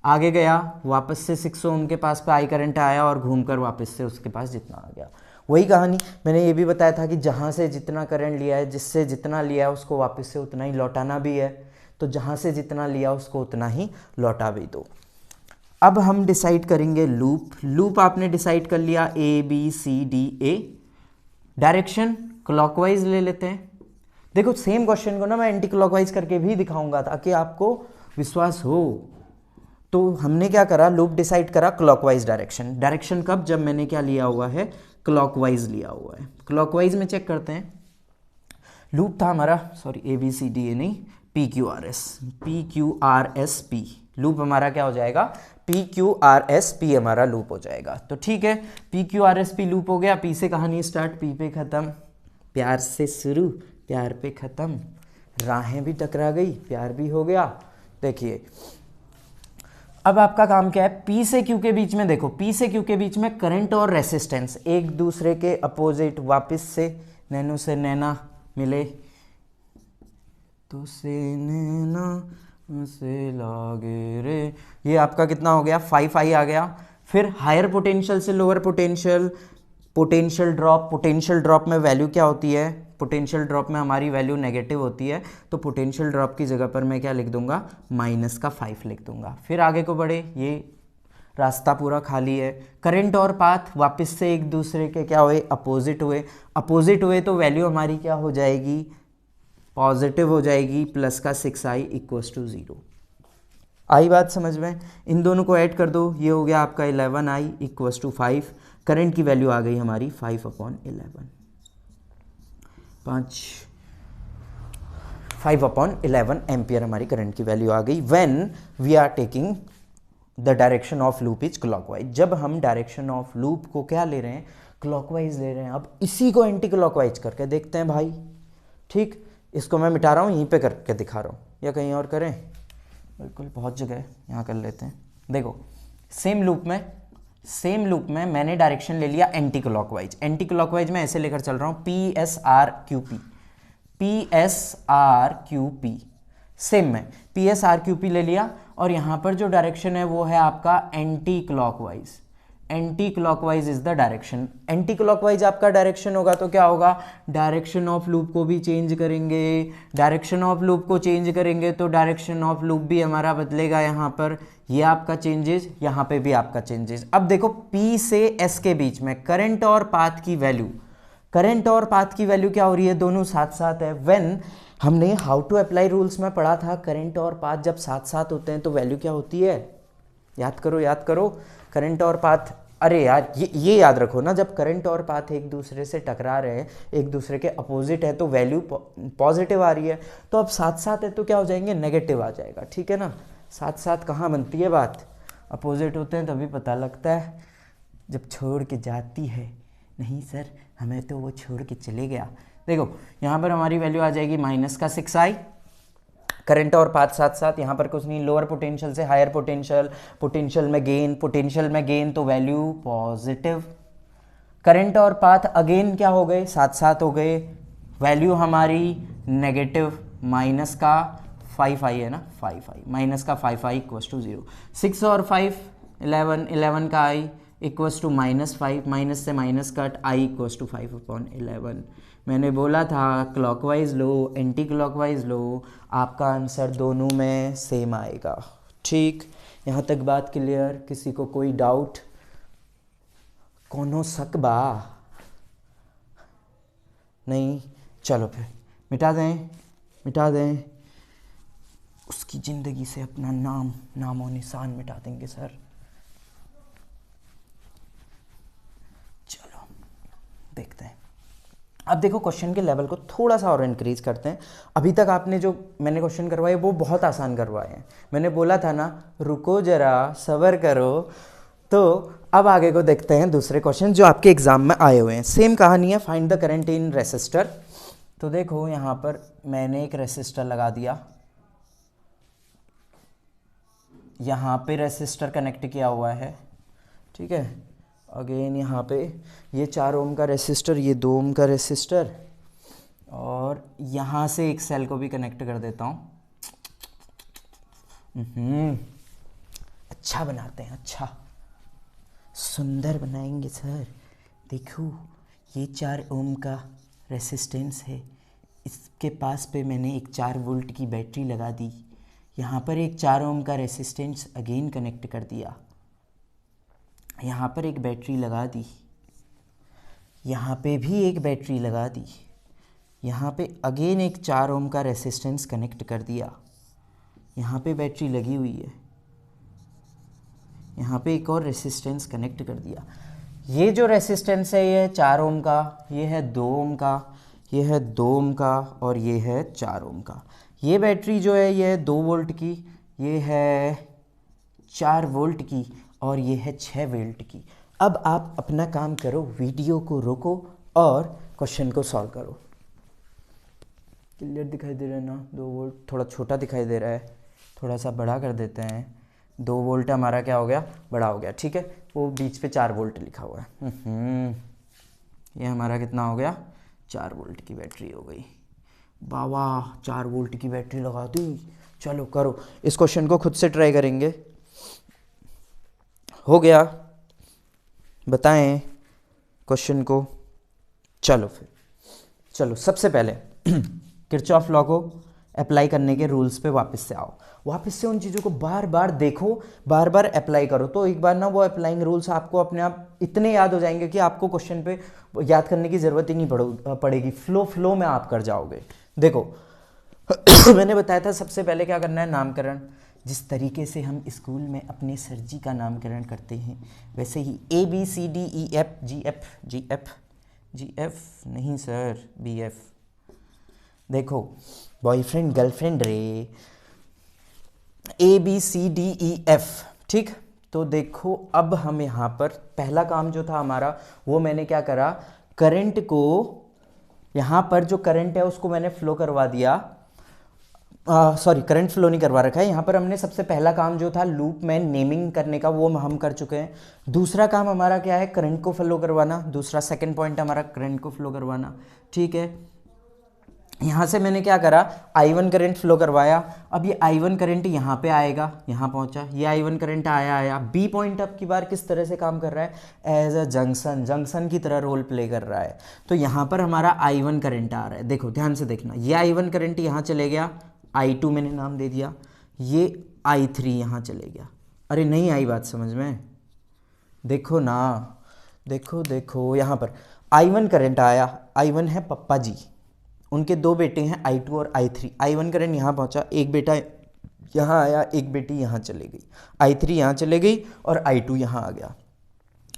आगे गया, वापस से 6 ओम के पास पे आई करंट आया और घूमकर वापस से उसके पास जितना आ गया। वही कहानी मैंने ये भी बताया था कि जहाँ से जितना करंट लिया है, जिससे जितना लिया है उसको वापस से उतना ही लौटाना भी है। तो जहाँ से जितना लिया उसको उतना ही लौटा भी दो। अब हम डिसाइड करेंगे लूप आपने डिसाइड कर लिया ABCDA। डायरेक्शन क्लॉकवाइज ले लेते हैं। देखो सेम क्वेश्चन को ना मैं एंटी क्लॉकवाइज करके भी दिखाऊंगा ताकि आपको विश्वास हो। तो हमने क्या करा, लूप डिसाइड करा क्लॉकवाइज डायरेक्शन कब, जब मैंने क्या लिया हुआ है, क्लॉकवाइज लिया हुआ है। क्लॉकवाइज में चेक करते हैं। लूप था हमारा, सॉरी ABCDA नहीं, PQRSP। लूप हमारा क्या हो जाएगा, PQRSP हमारा लूप हो जाएगा। तो ठीक है, PQRSP लूप हो गया। P से कहानी स्टार्ट, P पे ख़त्म, प्यार से शुरू प्यार पे ख़त्म, राहें भी टकरा गई प्यार भी हो गया। देखिए अब आपका काम क्या है, P से Q के बीच में, देखो P से Q के बीच में करंट और रेसिस्टेंस एक दूसरे के अपोजिट, वापस से नैनो से नैना मिले तो से नैना से लागे रे। ये आपका कितना हो गया, 5I आ गया। फिर हायर पोटेंशियल से लोअर पोटेंशियल, पोटेंशियल ड्रॉप में वैल्यू क्या होती है, पोटेंशियल ड्रॉप में हमारी वैल्यू नेगेटिव होती है। तो पोटेंशियल ड्रॉप की जगह पर मैं क्या लिख दूंगा, -5 लिख दूंगा। फिर आगे को बढ़े, ये रास्ता पूरा खाली है। करंट और पाथ वापस से एक दूसरे के क्या हुए, अपोजिट हुए तो वैल्यू हमारी क्या हो जाएगी, पॉजिटिव हो जाएगी, प्लस का 6I = 0। आई बात समझ में, इन दोनों को ऐड कर दो, ये हो गया आपका 11I = 5। करंट की वैल्यू आ गई हमारी 5/11, 5/11 एम्पियर हमारी करंट की वैल्यू आ गई। When we are taking the direction of loop is clockwise, जब हम डायरेक्शन ऑफ लूप को क्या ले रहे हैं, क्लॉकवाइज ले रहे हैं। अब इसी को एंटी क्लॉकवाइज करके देखते हैं भाई। ठीक, इसको मैं मिटा रहा हूँ, यहीं पे करके दिखा रहा हूँ, या कहीं और करें, बिल्कुल बहुत जगह है, यहाँ कर लेते हैं। देखो सेम लूप में मैंने डायरेक्शन ले लिया एंटी क्लॉकवाइज में ऐसे लेकर चल रहा हूँ, PSRQP सेम में PSRQP ले लिया। और यहाँ पर जो डायरेक्शन है वो है आपका anti clockwise is the direction. Anti clockwise आपका डायरेक्शन होगा तो क्या होगा, डायरेक्शन ऑफ लूप को भी चेंज करेंगे, तो डायरेक्शन ऑफ लूप भी हमारा बदलेगा। यहाँ पर ये आपका चेंजेस, यहाँ पे भी आपका चेंजेस। अब देखो P से S के बीच में करंट और पाथ की वैल्यू क्या हो रही है, दोनों साथ साथ है। व्हेन हमने हाउ टू अप्लाई रूल्स में पढ़ा था, करंट और पाथ जब साथ साथ होते हैं तो वैल्यू क्या होती है, याद करो करंट और पाथ। अरे यार ये याद रखो ना, जब करंट और पाथ एक दूसरे से टकरा रहे हैं, एक दूसरे के अपोजिट है तो वैल्यू पॉजिटिव आ रही है। तो अब साथ साथ है तो क्या हो जाएंगे, नेगेटिव आ जाएगा। ठीक है ना, साथ साथ कहाँ बनती है बात, अपोजिट होते हैं तभी पता लगता है, जब छोड़ के जाती है। नहीं सर हमें तो वो छोड़ के चले गया। देखो यहाँ पर हमारी वैल्यू आ जाएगी -6I, करंट और पाथ साथ साथ, यहाँ पर कुछ नहीं, लोअर पोटेंशियल से हायर पोटेंशियल में गेन तो वैल्यू पॉजिटिव। करंट और पाथ अगेन क्या हो गए, साथ साथ हो गए, वैल्यू हमारी नेगेटिव, -5I है ना, 5I -5I = 0। 6 और 5 11 का I, इक्वस टू -5, माइनस से minus cut, i equals to 5/11। मैंने बोला था क्लॉकवाइज लो एंटी क्लॉकवाइज लो, आपका आंसर दोनों में सेम आएगा। ठीक, यहाँ तक बात क्लियर? किसी को कोई डाउट? कोनो शक बा? नहीं? चलो फिर मिटा दें, मिटा दें, उसकी ज़िंदगी से अपना नामो निशान मिटा देंगे सर। चलो देखते हैं। अब देखो क्वेश्चन के लेवल को थोड़ा सा और इंक्रीज करते हैं। अभी तक आपने जो मैंने क्वेश्चन करवाए वो बहुत आसान करवाए हैं। मैंने बोला था ना रुको जरा सब्र करो। तो अब आगे को देखते हैं दूसरे क्वेश्चन जो आपके एग्जाम में आए हुए हैं। सेम कहानी है, find the current in resistor. तो देखो यहाँ पर मैंने एक रेसिस्टर लगा दिया, यहाँ पे रेसिस्टर कनेक्ट किया हुआ है, ठीक है। अगेन यहाँ पे ये 4 ओम का रेसिस्टर, ये 2 ओम का रेसिस्टर, और यहाँ से एक सेल को भी कनेक्ट कर देता हूँ। अच्छा बनाते हैं, अच्छा सुंदर बनाएंगे सर। देखो ये 4 ओम का रेसिस्टेंस है, इसके पास पे मैंने एक 4 वोल्ट की बैटरी लगा दी। यहाँ पर एक 4 ओम का रेसिस्टेंस अगेन कनेक्ट कर दिया, यहाँ पर एक बैटरी लगा दी, यहाँ पे भी एक बैटरी लगा दी, यहाँ पे अगेन एक 4 ओम का रेसिस्टेंस कनेक्ट कर दिया, यहाँ पे बैटरी लगी हुई है, यहाँ पे एक और रेसिस्टेंस कनेक्ट कर दिया। ये जो रेसिस्टेंस है ये है 4 ओम का, ये है 2 ओम का, ये है 2 ओम का, और ये है 4 ओम का। ये बैटरी जो है ये है 2 वोल्ट की, ये है 4 वोल्ट की, और ये है 6 वोल्ट की। अब आप अपना काम करो, वीडियो को रोको और क्वेश्चन को सॉल्व करो। क्लियर दिखाई दे रहा है ना? 2 वोल्ट थोड़ा छोटा दिखाई दे रहा है, थोड़ा सा बड़ा कर देते हैं। 2 वोल्ट हमारा क्या हो गया? बड़ा हो गया, ठीक है। वो बीच पे 4 वोल्ट लिखा हुआ है। ये हमारा कितना हो गया? 4 वोल्ट की बैटरी हो गई। बाबा 4 वोल्ट की बैटरी लगा दी। चलो करो, इस क्वेश्चन को खुद से ट्राई करेंगे। हो गया? बताएं क्वेश्चन को। चलो फिर, चलो सबसे पहले किरचॉफ लॉ को अप्लाई करने के रूल्स पे वापस से आओ। वापस से उन चीज़ों को बार बार देखो, बार बार अप्लाई करो, तो एक बार ना वो अप्लाइंग रूल्स आपको अपने आप इतने याद हो जाएंगे कि आपको क्वेश्चन पे याद करने की ज़रूरत ही नहीं पड़ेगी। फ्लो में आप कर जाओगे। देखो मैंने बताया था सबसे पहले क्या करना है, नामकरण। जिस तरीके से हम स्कूल में अपने सर जी का नामकरण करते हैं वैसे ही ABCDEF नहीं सर, BF। देखो बॉयफ्रेंड गर्लफ्रेंड रे, ABCDEF, ठीक। तो देखो अब हम यहाँ पर पहला काम जो था हमारा वो मैंने क्या करा, करंट को यहाँ पर जो करंट है उसको मैंने फ्लो करवा दिया। सॉरी, करंट फ्लो नहीं करवा रखा है यहाँ पर। हमने सबसे पहला काम जो था लूप में नेमिंग करने का वो हम कर चुके हैं। दूसरा काम हमारा क्या है, करंट को फ्लो करवाना। दूसरा सेकंड पॉइंट हमारा करंट को फ्लो करवाना, ठीक है। यहाँ से मैंने क्या करा, I1 करंट फ्लो करवाया। अब ये I1 करंट यहाँ पे आएगा, यहाँ पहुँचा, ये I1 करंट आया। बी पॉइंट अब की बार किस तरह से काम कर रहा है, एज अ जंक्शन की तरह रोल प्ले कर रहा है। तो यहाँ पर हमारा I1 करंट आ रहा है। देखो ध्यान से देखना, ये I1 करंट यहाँ चले गया, I2 मैंने नाम दे दिया, ये I3 यहाँ चले गया। अरे नहीं आई बात समझ में? देखो ना, देखो यहाँ पर I1 करंट आया। I1 है पप्पा जी, उनके 2 बेटे हैं I2 और I3। I1 करंट यहाँ पहुँचा, एक बेटा यहाँ आया, एक बेटी यहाँ चले गई, I3 यहाँ चले गई और I2 यहाँ आ गया।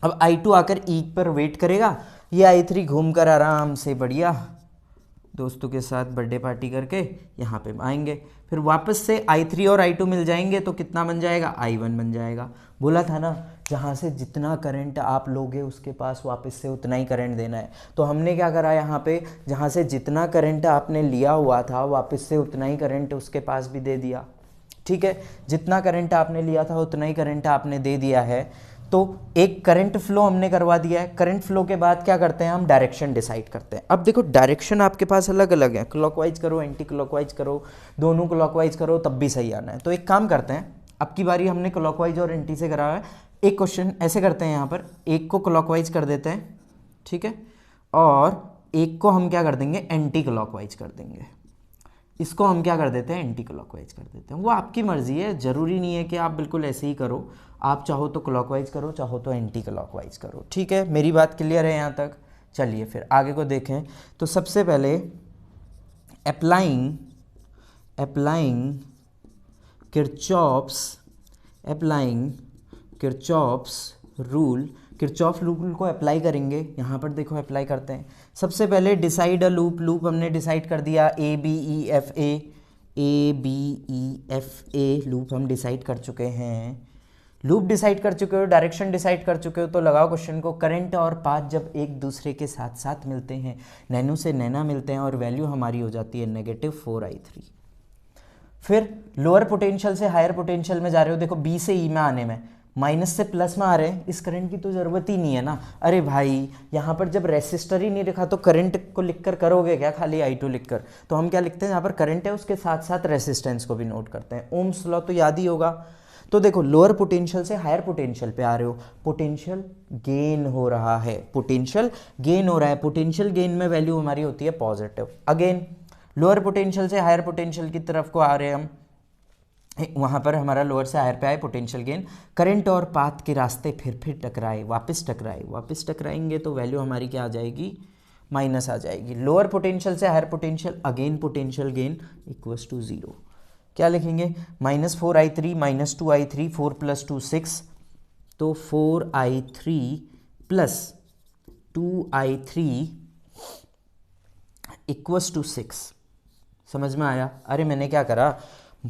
अब I2 आकर E पर वेट करेगा, ये I3 घूमकर आराम से बढ़िया दोस्तों के साथ बर्थडे पार्टी करके यहाँ पे आएंगे। फिर वापस से I3 और I2 मिल जाएंगे तो कितना बन जाएगा, I1 बन जाएगा। बोला था ना जहाँ से जितना करंट आप लोगे उसके पास वापस से उतना ही करंट देना है। तो हमने क्या करा यहाँ पे, जहाँ से जितना करंट आपने लिया हुआ था वापस से उतना ही करंट उसके पास भी दे दिया, ठीक है। जितना करंट आपने लिया था उतना ही करंट आपने दे दिया है। तो एक करंट फ्लो हमने करवा दिया है। करंट फ्लो के बाद क्या करते हैं, हम डायरेक्शन डिसाइड करते हैं। अब देखो डायरेक्शन आपके पास अलग अलग है, क्लॉकवाइज करो, एंटी क्लॉकवाइज करो, दोनों क्लॉकवाइज करो तब भी सही आना है। तो एक काम करते हैं, अब की बारी हमने क्लॉकवाइज और एंटी से करा है, एक क्वेश्चन ऐसे करते हैं, यहाँ पर एक को क्लॉकवाइज कर देते हैं, ठीक है, और एक को हम क्या कर देंगे, एंटी क्लॉकवाइज कर देंगे। इसको हम क्या कर देते हैं, एंटी क्लॉकवाइज कर देते हैं। वो आपकी मर्जी है, ज़रूरी नहीं है कि आप बिल्कुल ऐसे ही करो, आप चाहो तो क्लॉकवाइज करो, चाहो तो एंटी क्लॉकवाइज करो, ठीक है। मेरी बात क्लियर है यहाँ तक? चलिए फिर आगे को देखें। तो सबसे पहले applying Kirchhoff's rule, Kirchhoff rule को अप्लाई करेंगे। यहाँ पर देखो अप्लाई करते हैं। सबसे पहले डिसाइड अ लूप हमने डिसाइड कर दिया, A B E F A loop हम डिसाइड कर चुके हैं। लूप डिसाइड कर चुके हो, डायरेक्शन डिसाइड कर चुके हो, तो लगाओ क्वेश्चन को। करंट और पाथ जब एक दूसरे के साथ साथ मिलते हैं, नैनो से नैना मिलते हैं, और वैल्यू हमारी हो जाती है -4i3। फिर लोअर पोटेंशियल से हायर पोटेंशियल में जा रहे हो, देखो बी से ई में आने में माइनस से प्लस में आ रहे हैं, इस करंट की तो ज़रूरत ही नहीं है ना। अरे भाई यहाँ पर जब रेसिस्टर ही नहीं लिखा तो करंट को लिखकर करोगे क्या, खाली I2 लिखकर? तो हम क्या लिखते हैं, यहाँ पर करंट है, उसके साथ साथ रेसिस्टेंस को भी नोट करते हैं। ओम्स लॉ तो याद ही होगा। तो देखो लोअर पोटेंशियल से हायर पोटेंशियल पे आ रहे हो, पोटेंशियल गेन हो रहा है, पोटेंशियल गेन में वैल्यू हमारी होती है पॉजिटिव। अगेन लोअर पोटेंशियल से हायर पोटेंशियल की तरफ को आ रहे हैं हम, वहाँ पर हमारा लोअर से हायर पे आए पोटेंशियल गेन। करंट और पाथ के रास्ते फिर टकराए, वापस टकराएंगे तो वैल्यू हमारी क्या आ जाएगी, माइनस आ जाएगी। लोअर पोटेंशियल से higher potential, again potential gain equals to 0। क्या लिखेंगे, -4i3 -2i3, 4 + 2 6, तो 4i3 + 2i3 इक्वल्स टू 6। समझ में आया? अरे मैंने क्या करा,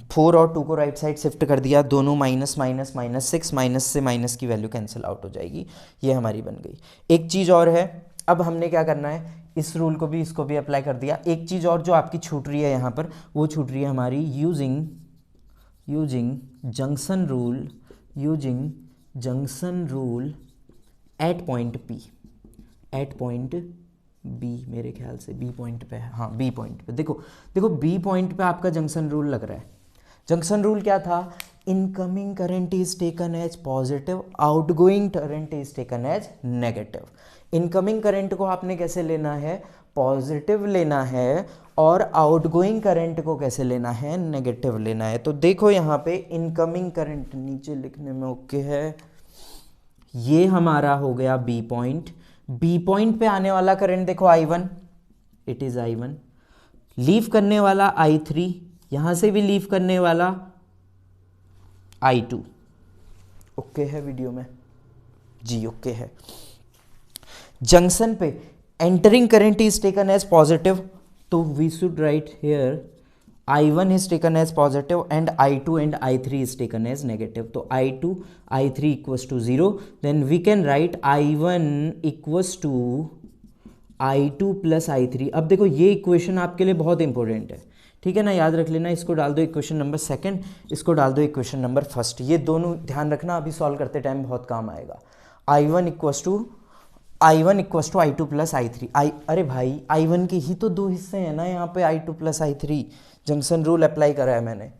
4 और 2 को राइट साइड शिफ्ट कर दिया, दोनों माइनस -6, माइनस से माइनस की वैल्यू कैंसिल आउट हो जाएगी, ये हमारी बन गई। एक चीज़ और है, अब हमने क्या करना है, इस रूल को भी इसको भी अप्लाई कर दिया। एक चीज़ और जो आपकी छूट रही है यहाँ पर, वो छूट रही है हमारी using junction rule at point B, मेरे ख्याल से बी पॉइंट पे है, हाँ बी पॉइंट पे। देखो बी पॉइंट पे आपका जंक्शन रूल लग रहा है। जंक्शन रूल क्या था, incoming current is taken as positive, outgoing current is taken as negative. Incoming current को आपने कैसे लेना है, पॉजिटिव लेना है, और आउटगोइंग करंट को कैसे लेना है, नेगेटिव लेना है। तो देखो यहाँ पे इनकमिंग करंट नीचे लिखने में ओके है, ये हमारा हो गया बी पॉइंट। बी पॉइंट पे आने वाला करंट देखो I1, it is I1, leave करने वाला I3, यहां से भी लीव करने वाला I2। ओके है वीडियो में जी, ओके है। जंक्शन पे entering current is taken as positive, तो we should write here I1 is taken as positive and I2 and I3 is taken as negative. तो I2 I3 equals to 0, then we can write I1 equals to I2 plus I3। अब देखो ये equation आपके लिए बहुत important है, ठीक है ना, याद रख लेना। इसको डाल दो इक्वेशन नंबर 2, इसको डाल दो इक्वेशन नंबर 1। ये दोनों ध्यान रखना, अभी सॉल्व करते टाइम बहुत काम आएगा। I1 equals to I2 plus I3। अरे भाई I1 के ही तो 2 हिस्से हैं ना यहाँ पे, I2 plus I3। Junction rule apply करा है मैंने।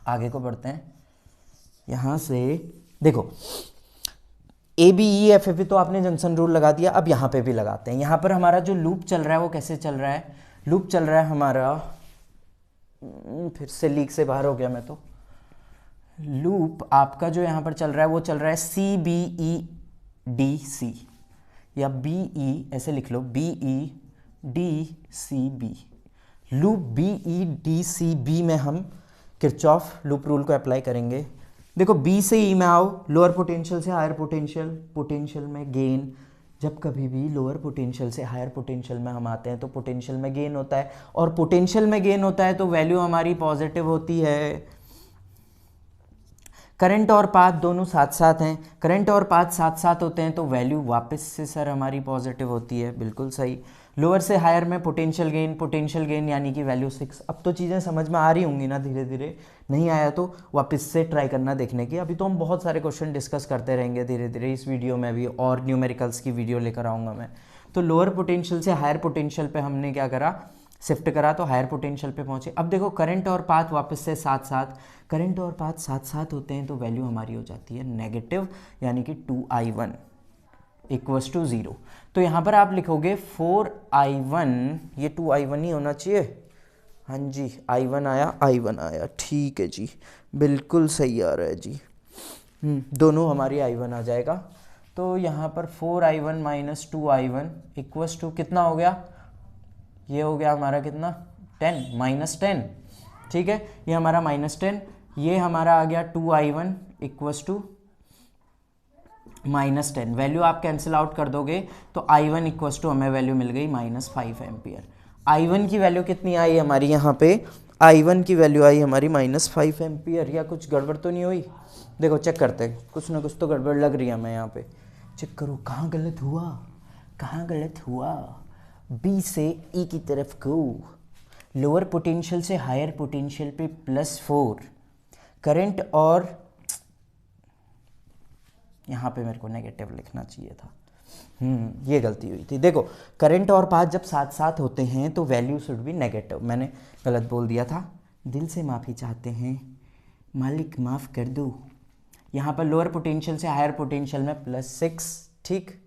आगे को बढ़ते हैं, यहां से देखो ABEFF तो आपने जंक्शन रूल लगा दिया, अब यहां पे भी लगाते हैं। यहां पर हमारा जो लूप चल रहा है वो कैसे चल रहा है, लूप चल रहा है हमारा, फिर से लीक से बाहर हो गया मैं तो। लूप आपका जो यहां पर चल रहा है वो चल रहा है CBEDC, या BE ऐसे लिख लो, BEDCB। लूप BEDCB में हम किरचॉफ लूप रूल को अप्लाई करेंगे। देखो B से E में आओ, लोअर पोटेंशियल से हायर पोटेंशियल में गेन। जब कभी भी लोअर पोटेंशियल से हायर पोटेंशियल में हम आते हैं तो पोटेंशियल में गेन होता है, और पोटेंशियल में गेन होता है तो वैल्यू हमारी पॉजिटिव होती है। करंट और पाथ दोनों साथ साथ हैं, करंट और पाथ साथ साथ होते हैं तो वैल्यू वापस से सर हमारी पॉजिटिव होती है, बिल्कुल सही। लोअर से हायर में पोटेंशियल गेन यानी कि वैल्यू 6। अब तो चीज़ें समझ में आ रही होंगी ना धीरे धीरे, नहीं आया तो वापस से ट्राई करना देखने की। अभी तो हम बहुत सारे क्वेश्चन डिस्कस करते रहेंगे धीरे धीरे, इस वीडियो में भी और न्यूमेरिकल्स की वीडियो लेकर आऊँगा मैं। तो लोअर पोटेंशियल से हायर पोटेंशियल पे हमने क्या करा, शिफ्ट करा तो हायर पोटेंशियल पे पहुंचे। अब देखो करंट और पाथ वापस से साथ साथ, करंट और पाथ साथ साथ होते हैं तो वैल्यू हमारी हो जाती है नेगेटिव, यानी कि 2i1 इक्वल्स टू 0। तो यहाँ पर आप लिखोगे 4i1, ये 2i1 ही होना चाहिए। हाँ जी, i1 आया, i1 आया, ठीक है जी, बिल्कुल सही आ रहा है जी। दोनों हमारी i1 आ जाएगा। तो यहाँ पर 4i1 minus 2i1 equals to कितना हो गया, ये हो गया हमारा कितना, 10, -10, ठीक है, ये हमारा -10, ये हमारा आ गया 2i1 इक्वल्स टू -10। वैल्यू आप कैंसिल आउट कर दोगे तो i1 इक्वल्स टू हमें वैल्यू मिल गई -5 एम्पियर। i1 की वैल्यू कितनी आई हमारी यहाँ पे, i1 की वैल्यू आई हमारी -5 एम्पियर। या कुछ गड़बड़ तो नहीं हुई? देखो चेक करते हैं, कुछ ना कुछ तो गड़बड़ लग रही है हमें यहाँ पे। चेक करो कहाँ गलत हुआ, कहाँ गलत हुआ। बी से ई की तरफ गो, लोअर पोटेंशियल से हायर पोटेंशियल पे +4 करंट, और यहाँ पे मेरे को नेगेटिव लिखना चाहिए था, ये गलती हुई थी। देखो करंट और पाथ जब साथ साथ होते हैं तो वैल्यू शुड बी नेगेटिव, मैंने गलत बोल दिया था, दिल से माफ़ी चाहते हैं, मालिक माफ़ कर दो। यहाँ पर लोअर पोटेंशियल से हायर पोटेंशियल में +6, ठीक,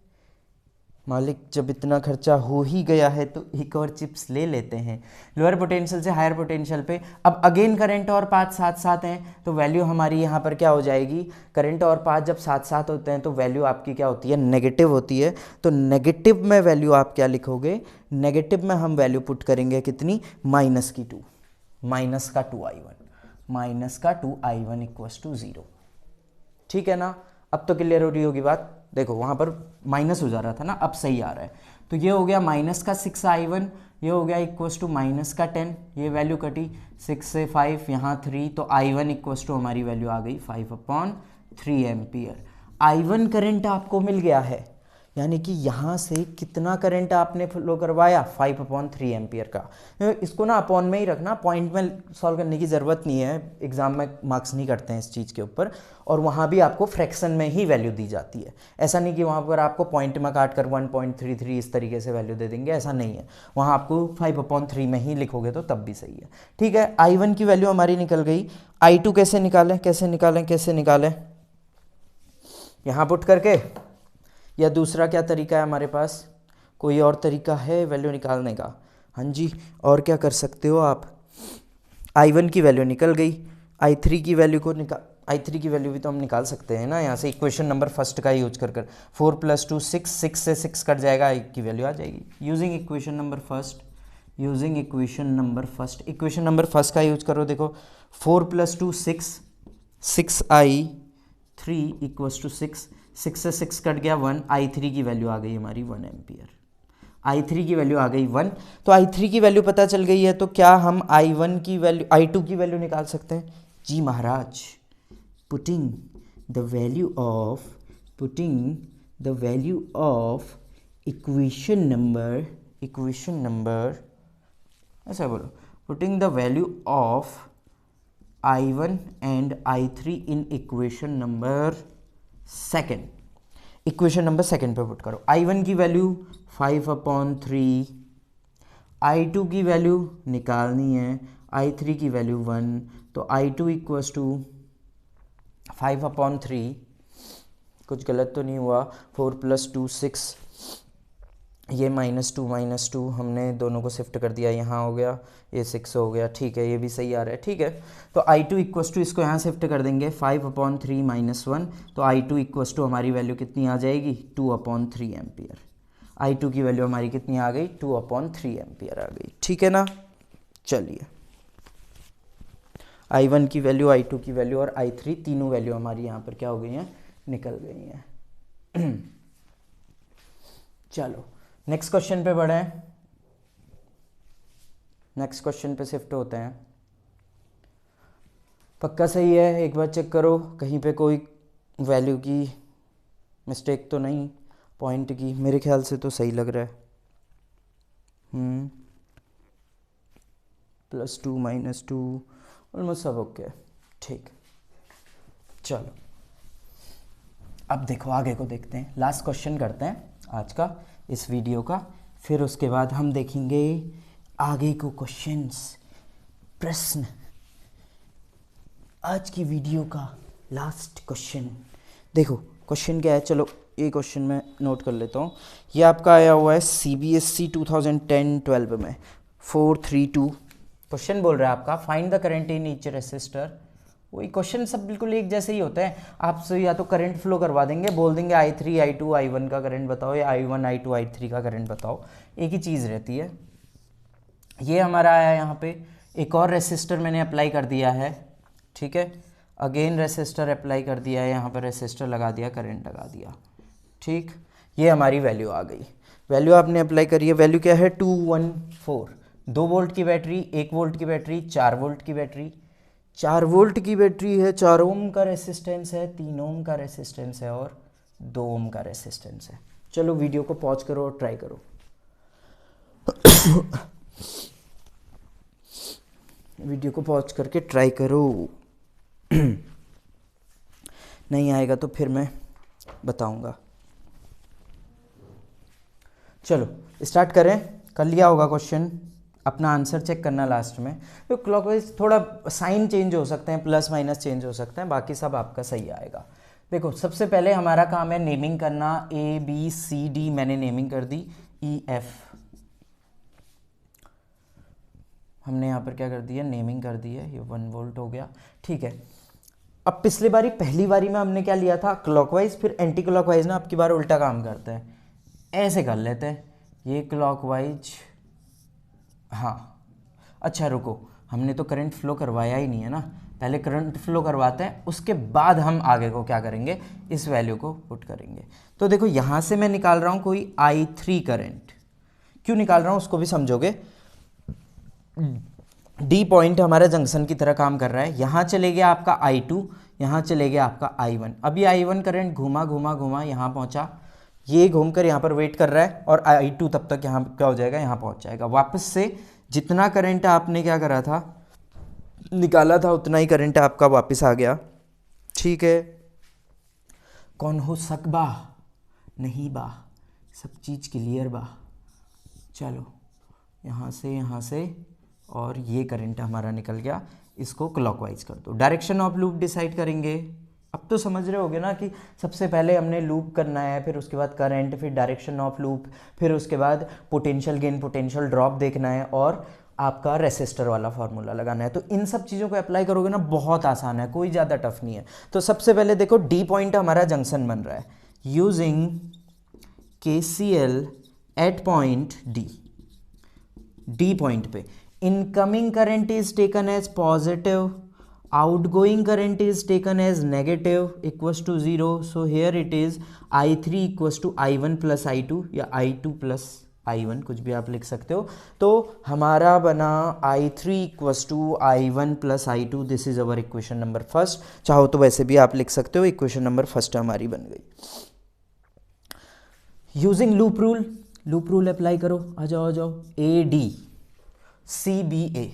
मालिक जब इतना खर्चा हो ही गया है तो एक और चिप्स ले लेते हैं। लोअर पोटेंशियल से हायर पोटेंशियल पे, अब अगेन करंट और पाथ साथ साथ हैं तो वैल्यू हमारी यहाँ पर क्या हो जाएगी, करंट और पाथ जब साथ साथ होते हैं तो वैल्यू आपकी क्या होती है, नेगेटिव होती है। तो नेगेटिव में वैल्यू आप क्या लिखोगे, नेगेटिव में हम वैल्यू पुट करेंगे कितनी, -2, माइनस का 2i1 इक्वल्स टू 0, ठीक है ना। अब तो क्लियर हो रही होगी बात। देखो वहाँ पर माइनस हो जा रहा था ना, अब सही आ रहा है। तो ये हो गया -6i1, ये हो गया इक्वल्स टू -10, ये वैल्यू कटी 6 से 5, यहाँ 3, तो i1 इक्वल्स टू हमारी वैल्यू आ गई 5/3 एम्पियर। i1 करंट आपको मिल गया है, यानी कि यहाँ से कितना करंट आपने फ्लो करवाया, 5/3 एम्पियर का। इसको ना अपॉन में ही रखना, पॉइंट में सॉल्व करने की ज़रूरत नहीं है, एग्जाम में मार्क्स नहीं करते हैं इस चीज़ के ऊपर। और वहाँ भी आपको फ्रैक्शन में ही वैल्यू दी जाती है, ऐसा नहीं कि वहाँ पर आपको पॉइंट में काट कर 1.33 इस तरीके से वैल्यू दे देंगे, ऐसा नहीं है। वहाँ आपको 5/3 में ही लिखोगे तो तब भी सही है, ठीक है। i1 की वैल्यू हमारी निकल गई। i2 कैसे निकालें, कैसे निकालें, कैसे निकालें, यहाँ पुट करके, या दूसरा क्या तरीका है हमारे पास, कोई और तरीका है वैल्यू निकालने का? हाँ जी, और क्या कर सकते हो आप, i1 की वैल्यू निकल गई, i3 की वैल्यू को i3 की वैल्यू भी तो हम निकाल सकते हैं ना, यहाँ से इक्वेशन नंबर फर्स्ट का यूज कर 4 + 2 6, 6 से 6 कट जाएगा, i की वैल्यू आ जाएगी। Using equation number first, equation number first का यूज करो। देखो 4 + 2 6, 6i3 इक्वल्स टू 6, 6 से 6 कट गया 1, i3 की वैल्यू आ गई हमारी 1 एम्पियर। i3 की वैल्यू आ गई 1, तो i3 की वैल्यू पता चल गई है, तो क्या हम i1 की वैल्यू, i2 की वैल्यू निकाल सकते हैं? जी महाराज, putting the value of equation number ऐसा बोलो, putting the value of i1 and i3 in equation number second, equation number second पे पुट करो। i1 की वैल्यू 5/3, i2 की वैल्यू निकालनी है, i3 की वैल्यू 1, तो i2 इक्वल्स टू 5/3, कुछ गलत तो नहीं हुआ, 4 + 2 6, ये -2 हमने दोनों को शिफ्ट कर दिया, यहाँ हो गया, ये 6 हो गया, ठीक है, ये भी सही आ रहा है, ठीक है। तो i2 इक्वल्स टू, इसको यहाँ शिफ्ट कर देंगे 5/3 - 1, तो i2 इक्वल्स टू हमारी वैल्यू कितनी आ जाएगी, 2/3 एम्पियर। i2 की वैल्यू हमारी कितनी आ गई, 2/3 एम्पियर आ गई, ठीक है ना। चलिए i1 की वैल्यू, i2 की वैल्यू और i3 तीनों वैल्यू हमारी यहाँ पर क्या हो गई हैं, निकल गई हैं। चलो नेक्स्ट क्वेश्चन पे बढ़े, नेक्स्ट क्वेश्चन पे शिफ्ट होते हैं। पक्का सही है, एक बार चेक करो कहीं पे कोई वैल्यू की मिस्टेक तो नहीं, पॉइंट की, मेरे ख्याल से तो सही लग रहा है। +2 -2 ऑलमोस्ट सब ओके, ठीक। चलो अब देखो आगे को देखते हैं, लास्ट क्वेश्चन करते हैं आज का, इस वीडियो का, फिर उसके बाद हम देखेंगे आगे को क्वेश्चंस, प्रश्न, आज की वीडियो का लास्ट क्वेश्चन। देखो क्वेश्चन क्या है, चलो ये क्वेश्चन मैं नोट कर लेता हूँ। ये आपका आया हुआ है CBSE 2010-12 में 432। क्वेश्चन बोल रहा है आपका find the current in each resistor. वही क्वेश्चन सब बिल्कुल एक जैसे ही होते हैं, आपसे या तो करंट फ्लो करवा देंगे, बोल देंगे I3 I2 I1 का करंट बताओ या I1 I2 I3 का करंट बताओ, एक ही चीज़ रहती है। ये हमारा आया यहाँ पे, एक और रेसिस्टर मैंने अप्लाई कर दिया है, ठीक है, अगेन रेसिस्टर अप्लाई कर दिया है, यहाँ पर रेसिस्टर लगा दिया, करंट लगा दिया, ठीक। ये हमारी वैल्यू आ गई, वैल्यू आपने अप्लाई करी है। वैल्यू क्या है 214, 2 वोल्ट की बैटरी, 1 वोल्ट की बैटरी, 4 वोल्ट की बैटरी, 4 वोल्ट की बैटरी है, 4 ओम का रेसिस्टेंस है, 3 ओम का रेसिस्टेंस है और 2 ओम का रेसिस्टेंस है। चलो वीडियो को पॉज करो और ट्राई करो। वीडियो को पॉज करके ट्राई करो। नहीं आएगा तो फिर मैं बताऊंगा। चलो स्टार्ट करें। कर लिया होगा क्वेश्चन, अपना आंसर चेक करना लास्ट में। तो क्लॉकवाइज थोड़ा साइन चेंज हो सकते हैं, प्लस माइनस चेंज हो सकते हैं, बाकी सब आपका सही आएगा। देखो सबसे पहले हमारा काम है नेमिंग करना। ABCD मैंने नेमिंग कर दी, EF हमने यहाँ पर क्या कर दिया, नेमिंग कर दी है। ये 1 वोल्ट हो गया, ठीक है। अब पिछली बारी पहली बारी में हमने क्या लिया था, क्लॉकवाइज, फिर एंटी क्लॉकवाइज ना, अब की बार उल्टा काम करते हैं, ऐसे कर लेते हैं, ये क्लॉकवाइज, हाँ अच्छा रुको, हमने तो करंट फ्लो करवाया ही नहीं है ना, पहले करंट फ्लो करवाते हैं, उसके बाद हम आगे को क्या करेंगे, इस वैल्यू को पुट करेंगे। तो देखो यहाँ से मैं निकाल रहा हूँ कोई I3 करंट, क्यों निकाल रहा हूँ उसको भी समझोगे। D पॉइंट हमारा जंक्शन की तरह काम कर रहा है, यहाँ चले गया आपका I2, यहाँ चले गया आपका I1। अब ये I1 करंट घुमा घुमा घुमा यहाँ पहुँचा, ये घूमकर यहाँ पर वेट कर रहा है, और I2 तब तक यहाँ क्या हो जाएगा, यहाँ पहुँच जाएगा। वापस से जितना करंट आपने क्या करा था, निकाला था, उतना ही करंट आपका वापस आ गया, ठीक है। कौन हो सक बा नहीं बा, सब चीज़ क्लियर बा। चलो यहाँ से और ये करंट हमारा निकल गया, इसको क्लॉकवाइज कर दो। डायरेक्शन ऑफ लूप डिसाइड करेंगे। अब तो समझ रहे होगे ना कि सबसे पहले हमने लूप करना है, फिर उसके बाद करंट, फिर डायरेक्शन ऑफ लूप, फिर उसके बाद पोटेंशियल गेन पोटेंशियल ड्रॉप देखना है, और आपका रेसिस्टर वाला फार्मूला लगाना है। तो इन सब चीज़ों को अप्लाई करोगे ना, बहुत आसान है, कोई ज़्यादा टफ नहीं है। तो सबसे पहले देखो D पॉइंट हमारा जंक्शन बन रहा है, using KCL at point D point पे incoming current is taken as positive, outgoing current is taken as negative, equals to 0। So here it is I3 equals to I1 plus I2 या I2 plus I1, कुछ भी आप लिख सकते हो। तो हमारा बना I3 equals to I1 plus I2, this is our equation number first. चाहो तो वैसे भी आप लिख सकते हो, इक्वेशन नंबर फर्स्ट हमारी बन गई। यूजिंग लूप रूल अप्लाई करो, आ जाओ। AD CBA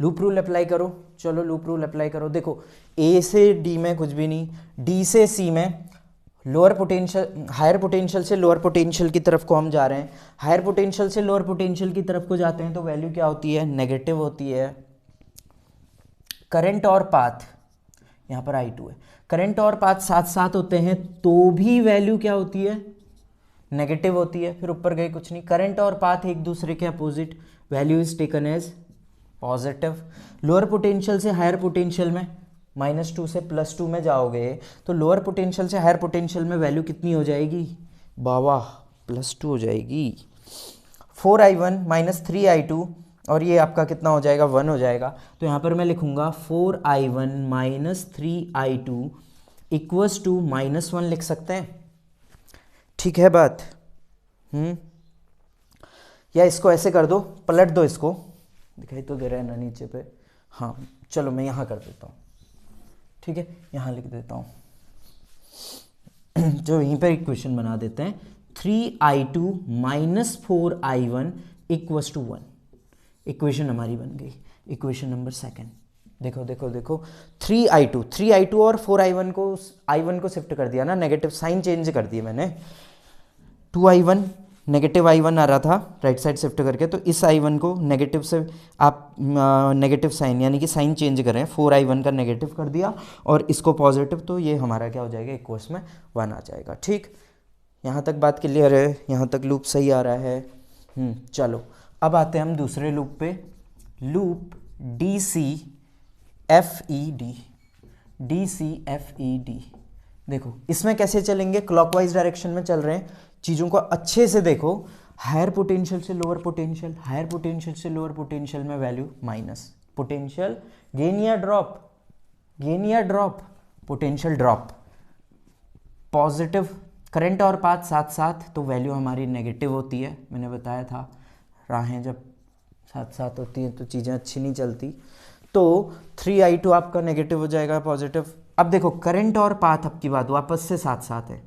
loop rule apply करो। चलो लूप रूल अप्लाई करो। देखो A से D में कुछ भी नहीं, D से C में लोअर पोटेंशियल, हायर पोटेंशियल से लोअर पोटेंशियल की तरफ को हम जा रहे हैं, हायर पोटेंशियल से लोअर पोटेंशियल की तरफ को जाते हैं तो वैल्यू क्या होती है, नेगेटिव होती है। करंट और पाथ, यहाँ पर I2 है, करंट और पाथ साथ साथ होते हैं तो भी वैल्यू क्या होती है, नेगेटिव होती है। फिर ऊपर गए कुछ नहीं, करंट और पाथ एक दूसरे के opposite, value is taken as positive. Lower potential से हायर पोटेंशियल में, -2 से +2 में जाओगे तो लोअर पोटेंशियल से हायर पोटेंशियल में वैल्यू कितनी हो जाएगी, बाबा +2 हो जाएगी। 4I1 - 3I2, और ये आपका कितना हो जाएगा, 1 हो जाएगा। तो यहाँ पर मैं लिखूंगा 4I1 - 3I2 इक्वल्स टू -1 लिख सकते हैं, ठीक है बात। या इसको ऐसे कर दो, पलट दो इसको, दिखाई तो दे रहा है ना नीचे पे, हाँ चलो मैं यहाँ कर देता हूँ, ठीक है, यहाँ लिख देता हूँ। जो यहीं पर इक्वेशन बना देते हैं, 3I2 - 4I1 equals to 1, equation हमारी बन गई। इक्वेशन नंबर सेकंड, देखो देखो देखो, 3I2 और 4I1 को, I1 को शिफ्ट कर दिया ना, नेगेटिव साइन चेंज कर दिया मैंने। 2I1 नेगेटिव I1 आ रहा था राइट साइड शिफ्ट करके, तो इस I1 को नेगेटिव से आप नेगेटिव साइन यानी कि साइन चेंज करें, 4I1 का नेगेटिव कर दिया और इसको पॉजिटिव, तो ये हमारा क्या हो जाएगा, इक्वल्स में 1 आ जाएगा। ठीक, यहाँ तक बात क्लियर है, यहाँ तक लूप सही आ रहा है। चलो अब आते हैं हम दूसरे लूप पे, लूप DCFED। DCFED देखो इसमें कैसे चलेंगे, क्लॉकवाइज डायरेक्शन में चल रहे हैं, चीज़ों को अच्छे से देखो। हायर पोटेंशियल से लोअर पोटेंशियल, हायर पोटेंशियल से लोअर पोटेंशियल में वैल्यू माइनस, पोटेंशियल गेन या ड्रॉप, गेन या drop, potential drop, positive current और पाथ साथ साथ, तो वैल्यू हमारी नेगेटिव होती है। मैंने बताया था राहें जब साथ साथ होती हैं तो चीज़ें अच्छी नहीं चलती। तो 3I2 आपका नेगेटिव हो जाएगा, पॉजिटिव। अब देखो करंट और पाथ अब की बात वापस से साथ साथ है,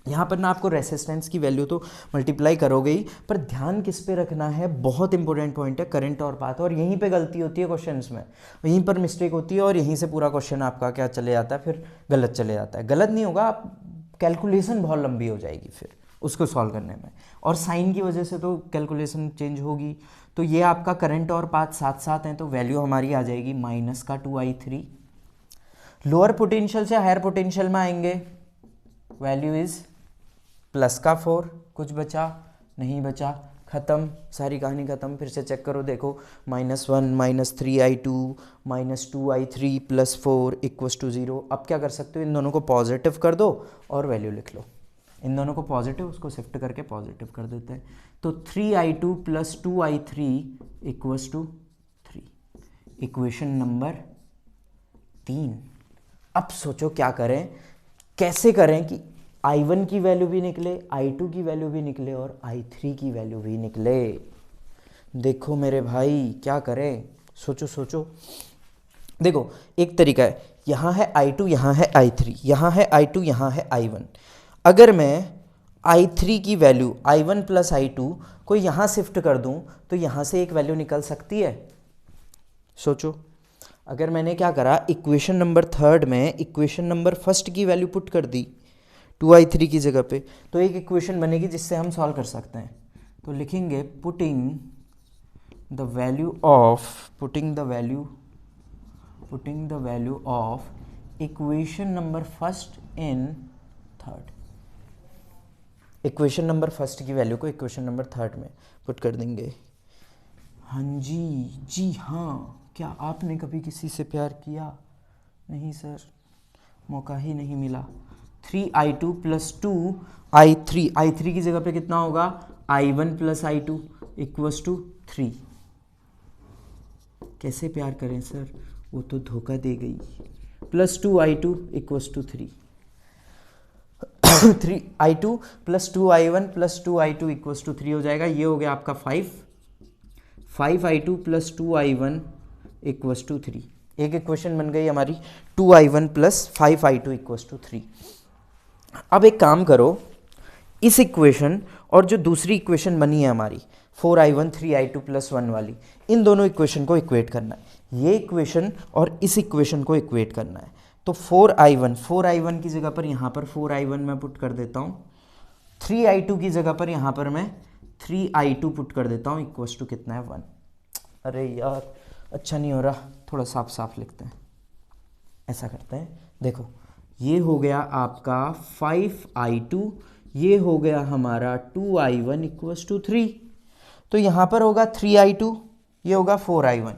यहाँ पर ना आपको रेसिस्टेंस की वैल्यू तो मल्टीप्लाई करोगे ही, पर ध्यान किस पे रखना है, बहुत इंपॉर्टेंट पॉइंट है, करंट और पाथ। और यहीं पे गलती होती है क्वेश्चंस में, यहीं पर मिस्टेक होती है और यहीं से पूरा क्वेश्चन आपका क्या चले जाता है, फिर गलत चले जाता है। गलत नहीं होगा, आप कैलकुलेशन बहुत लंबी हो जाएगी फिर उसको सॉल्व करने में, और साइन की वजह से तो कैलकुलेशन चेंज होगी। तो ये आपका करंट और पाथ साथ साथ हैं, तो वैल्यू हमारी आ जाएगी माइनस का 2I3। लोअर पोटेंशियल से हायर पोटेंशियल में आएंगे, वैल्यू इज प्लस का 4, कुछ बचा नहीं बचा, खत्म, सारी कहानी खत्म। फिर से चेक करो, देखो -1 -3I2 -2I3 +4 = 0। अब क्या कर सकते हो, इन दोनों को पॉजिटिव कर दो और वैल्यू लिख लो, इन दोनों को पॉजिटिव, उसको शिफ्ट करके पॉजिटिव कर देते हैं। तो 3I2 + 2I3 = 3, इक्वेशन नंबर 3। अब सोचो क्या करें, कैसे करें कि I1 की वैल्यू भी निकले, I2 की वैल्यू भी निकले और I3 की वैल्यू भी निकले। देखो मेरे भाई क्या करें, सोचो सोचो। देखो एक तरीका है, यहाँ है I2, यहाँ है I3, यहाँ है I2, यहाँ है I1। अगर मैं I3 की वैल्यू I1 + I2 को यहाँ शिफ्ट कर दूँ तो यहाँ से एक वैल्यू निकल सकती है। सोचो, अगर मैंने क्या करा, इक्वेशन नंबर 3 में इक्वेशन नंबर 1 की वैल्यू पुट कर दी 2I3 की जगह पे, तो एक इक्वेशन बनेगी जिससे हम सॉल्व कर सकते हैं। तो लिखेंगे putting the value of equation number 1 in 3rd। Equation number 1 की वैल्यू को इक्वेशन नंबर 3rd में पुट कर देंगे। हाँ जी हाँ, क्या आपने कभी किसी से प्यार किया? नहीं सर, मौका ही नहीं मिला। 3I2 + 2I3, I3 की जगह पे कितना होगा, I1 + I2 = 3। कैसे प्यार करें सर, वो तो धोखा दे गई। +2I2 = 3, 3I2 + 2I1 + 2I2 = 3 हो जाएगा। ये हो गया आपका 5I2 + 2I1 = 3। एक इक्वेशन बन गई हमारी 2I1 + 5I2 = 3। अब एक काम करो, इस इक्वेशन और जो दूसरी इक्वेशन बनी है हमारी 4I1 3I2 + 1 वाली, इन दोनों इक्वेशन को इक्वेट करना है। ये इक्वेशन और इस इक्वेशन को इक्वेट करना है। तो 4I1 की जगह पर यहाँ पर 4I1 मैं पुट कर देता हूँ, 3I2 की जगह पर यहाँ पर मैं 3I2 पुट कर देता हूँ, इक्वल्स टू कितना है 1। अरे यार अच्छा नहीं हो रहा, थोड़ा साफ साफ लिखते हैं, ऐसा करते हैं। देखो ये हो गया आपका 5I2, ये हो गया हमारा 2I1 = 3। तो यहाँ पर होगा 3I2, ये होगा 4I1,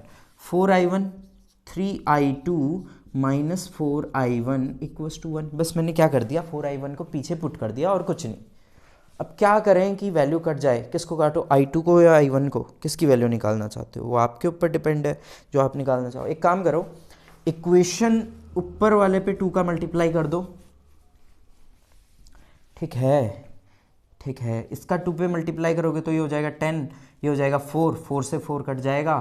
3I2 - 4I1 = 1। बस मैंने क्या कर दिया, 4I1 को पीछे पुट कर दिया और कुछ नहीं। अब क्या करें कि वैल्यू कट जाए, किसको काटो, I2 को या I1 को, किसकी वैल्यू निकालना चाहते हो वो आपके ऊपर डिपेंड है, जो आप निकालना चाहो। एक काम करो, इक्वेशन ऊपर वाले पे 2 का मल्टीप्लाई कर दो, ठीक है। इसका 2 पे मल्टीप्लाई करोगे तो ये हो जाएगा 10, ये हो जाएगा 4, 4 से 4 कट जाएगा,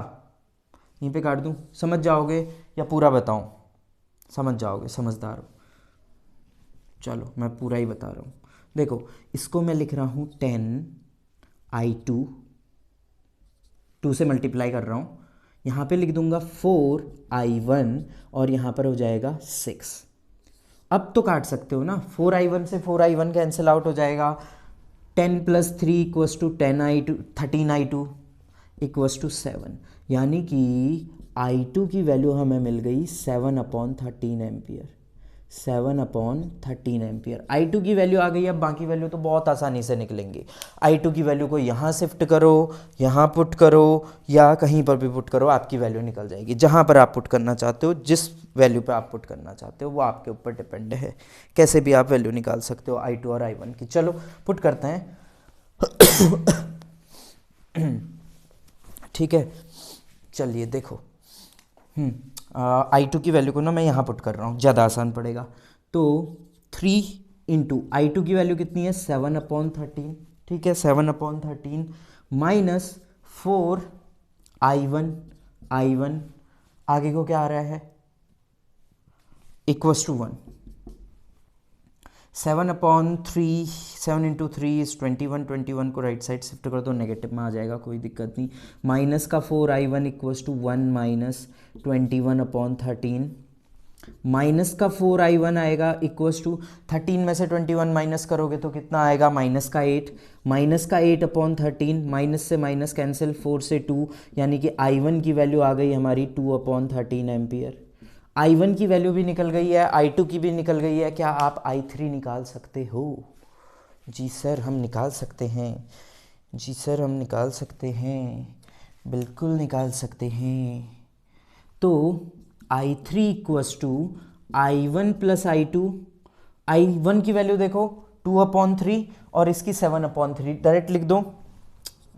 यहीं पे काट दूँ, समझ जाओगे या पूरा बताऊँ? समझ जाओगे, समझदार हो। चलो मैं पूरा ही बता रहा हूँ। देखो इसको मैं लिख रहा हूँ 10I2, 2 से मल्टीप्लाई कर रहा हूँ, यहाँ पे लिख दूंगा 4I1 और यहाँ पर हो जाएगा 6। अब तो काट सकते हो ना, 4I1 से 4I1 कैंसिल आउट हो जाएगा, 10 + 3 = 10i2 13i2 = 7, यानी कि i2 की वैल्यू हमें मिल गई 7/13 एम्पियर। 7/13 एम्पियर i2 की वैल्यू आ गई। अब बाकी वैल्यू तो बहुत आसानी से निकलेंगी। i2 की वैल्यू को यहाँ शिफ्ट करो, यहाँ पुट करो या कहीं पर भी पुट करो, आपकी वैल्यू निकल जाएगी। जहाँ पर आप पुट करना चाहते हो, जिस वैल्यू पे आप पुट करना चाहते हो वो आपके ऊपर डिपेंड है। कैसे भी आप वैल्यू निकाल सकते हो i2 और i1 की। चलो पुट करते हैं। ठीक है, चलिए देखो। i2 की वैल्यू को ना मैं यहाँ पुट कर रहा हूँ, ज़्यादा आसान पड़ेगा। तो 3 × i2 की वैल्यू कितनी है 7/13, ठीक है 7/13 माइनस 4 i1 आगे को क्या आ रहा है =1। 7/3 7 × 3 = 21। 21 को राइट साइड शिफ्ट कर दो, नेगेटिव में आ जाएगा, कोई दिक्कत नहीं। माइनस का 4 i1 = 1 माइनस 21/13 माइनस का 4 i1 आएगा =13 में से 21 माइनस करोगे तो कितना आएगा -8। माइनस का 8/13 माइनस से माइनस कैंसिल, 4 से 2, यानी कि i1 की वैल्यू आ गई हमारी 2/13 एम्पियर। i1 की वैल्यू भी निकल गई है, i2 की भी निकल गई है। क्या आप i3 निकाल सकते हो? जी सर हम निकाल सकते हैं, जी सर हम निकाल सकते हैं, बिल्कुल निकाल सकते हैं। तो i3 = i1 + i2। i1 की वैल्यू देखो 2/3 और इसकी 7/3, डायरेक्ट लिख दो।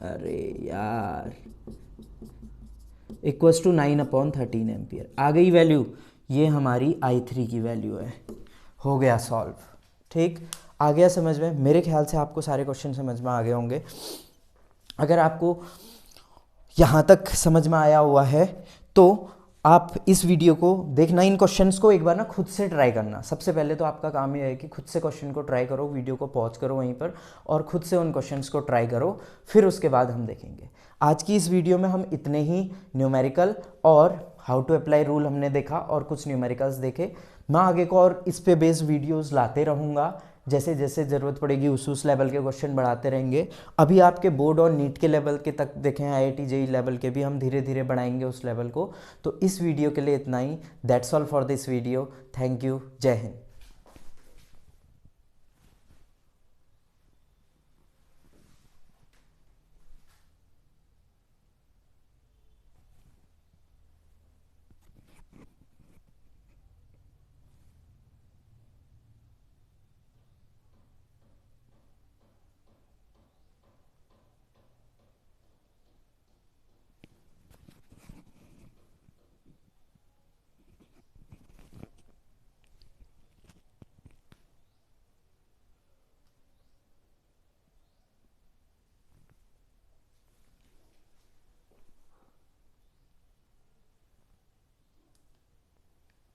अरे यार =9/13 एम्पियर आ गई वैल्यू। ये हमारी i3 की वैल्यू है। हो गया सॉल्व। ठीक, आ गया समझ में? मेरे ख्याल से आपको सारे क्वेश्चन समझ में आ गए होंगे। अगर आपको यहाँ तक समझ में आया हुआ है तो आप इस वीडियो को देखना, इन क्वेश्चंस को एक बार ना खुद से ट्राई करना। सबसे पहले तो आपका काम ये है कि खुद से क्वेश्चन को ट्राई करो, वीडियो को पॉज करो वहीं पर और खुद से उन क्वेश्चंस को ट्राई करो, फिर उसके बाद हम देखेंगे। आज की इस वीडियो में हम इतने ही न्यूमेरिकल और हाउ टू अप्लाई रूल हमने देखा और कुछ न्यूमेरिकल्स देखे। मैं आगे को और इस पे बेस्ड वीडियोस लाते रहूँगा, जैसे जैसे ज़रूरत पड़ेगी उस लेवल के क्वेश्चन बढ़ाते रहेंगे। अभी आपके बोर्ड और नीट के लेवल के तक देखें, IIT JEE लेवल के भी हम धीरे धीरे बढ़ाएंगे उस लेवल को। तो इस वीडियो के लिए इतना ही। That's all for this video. Thank you. जय हिंद।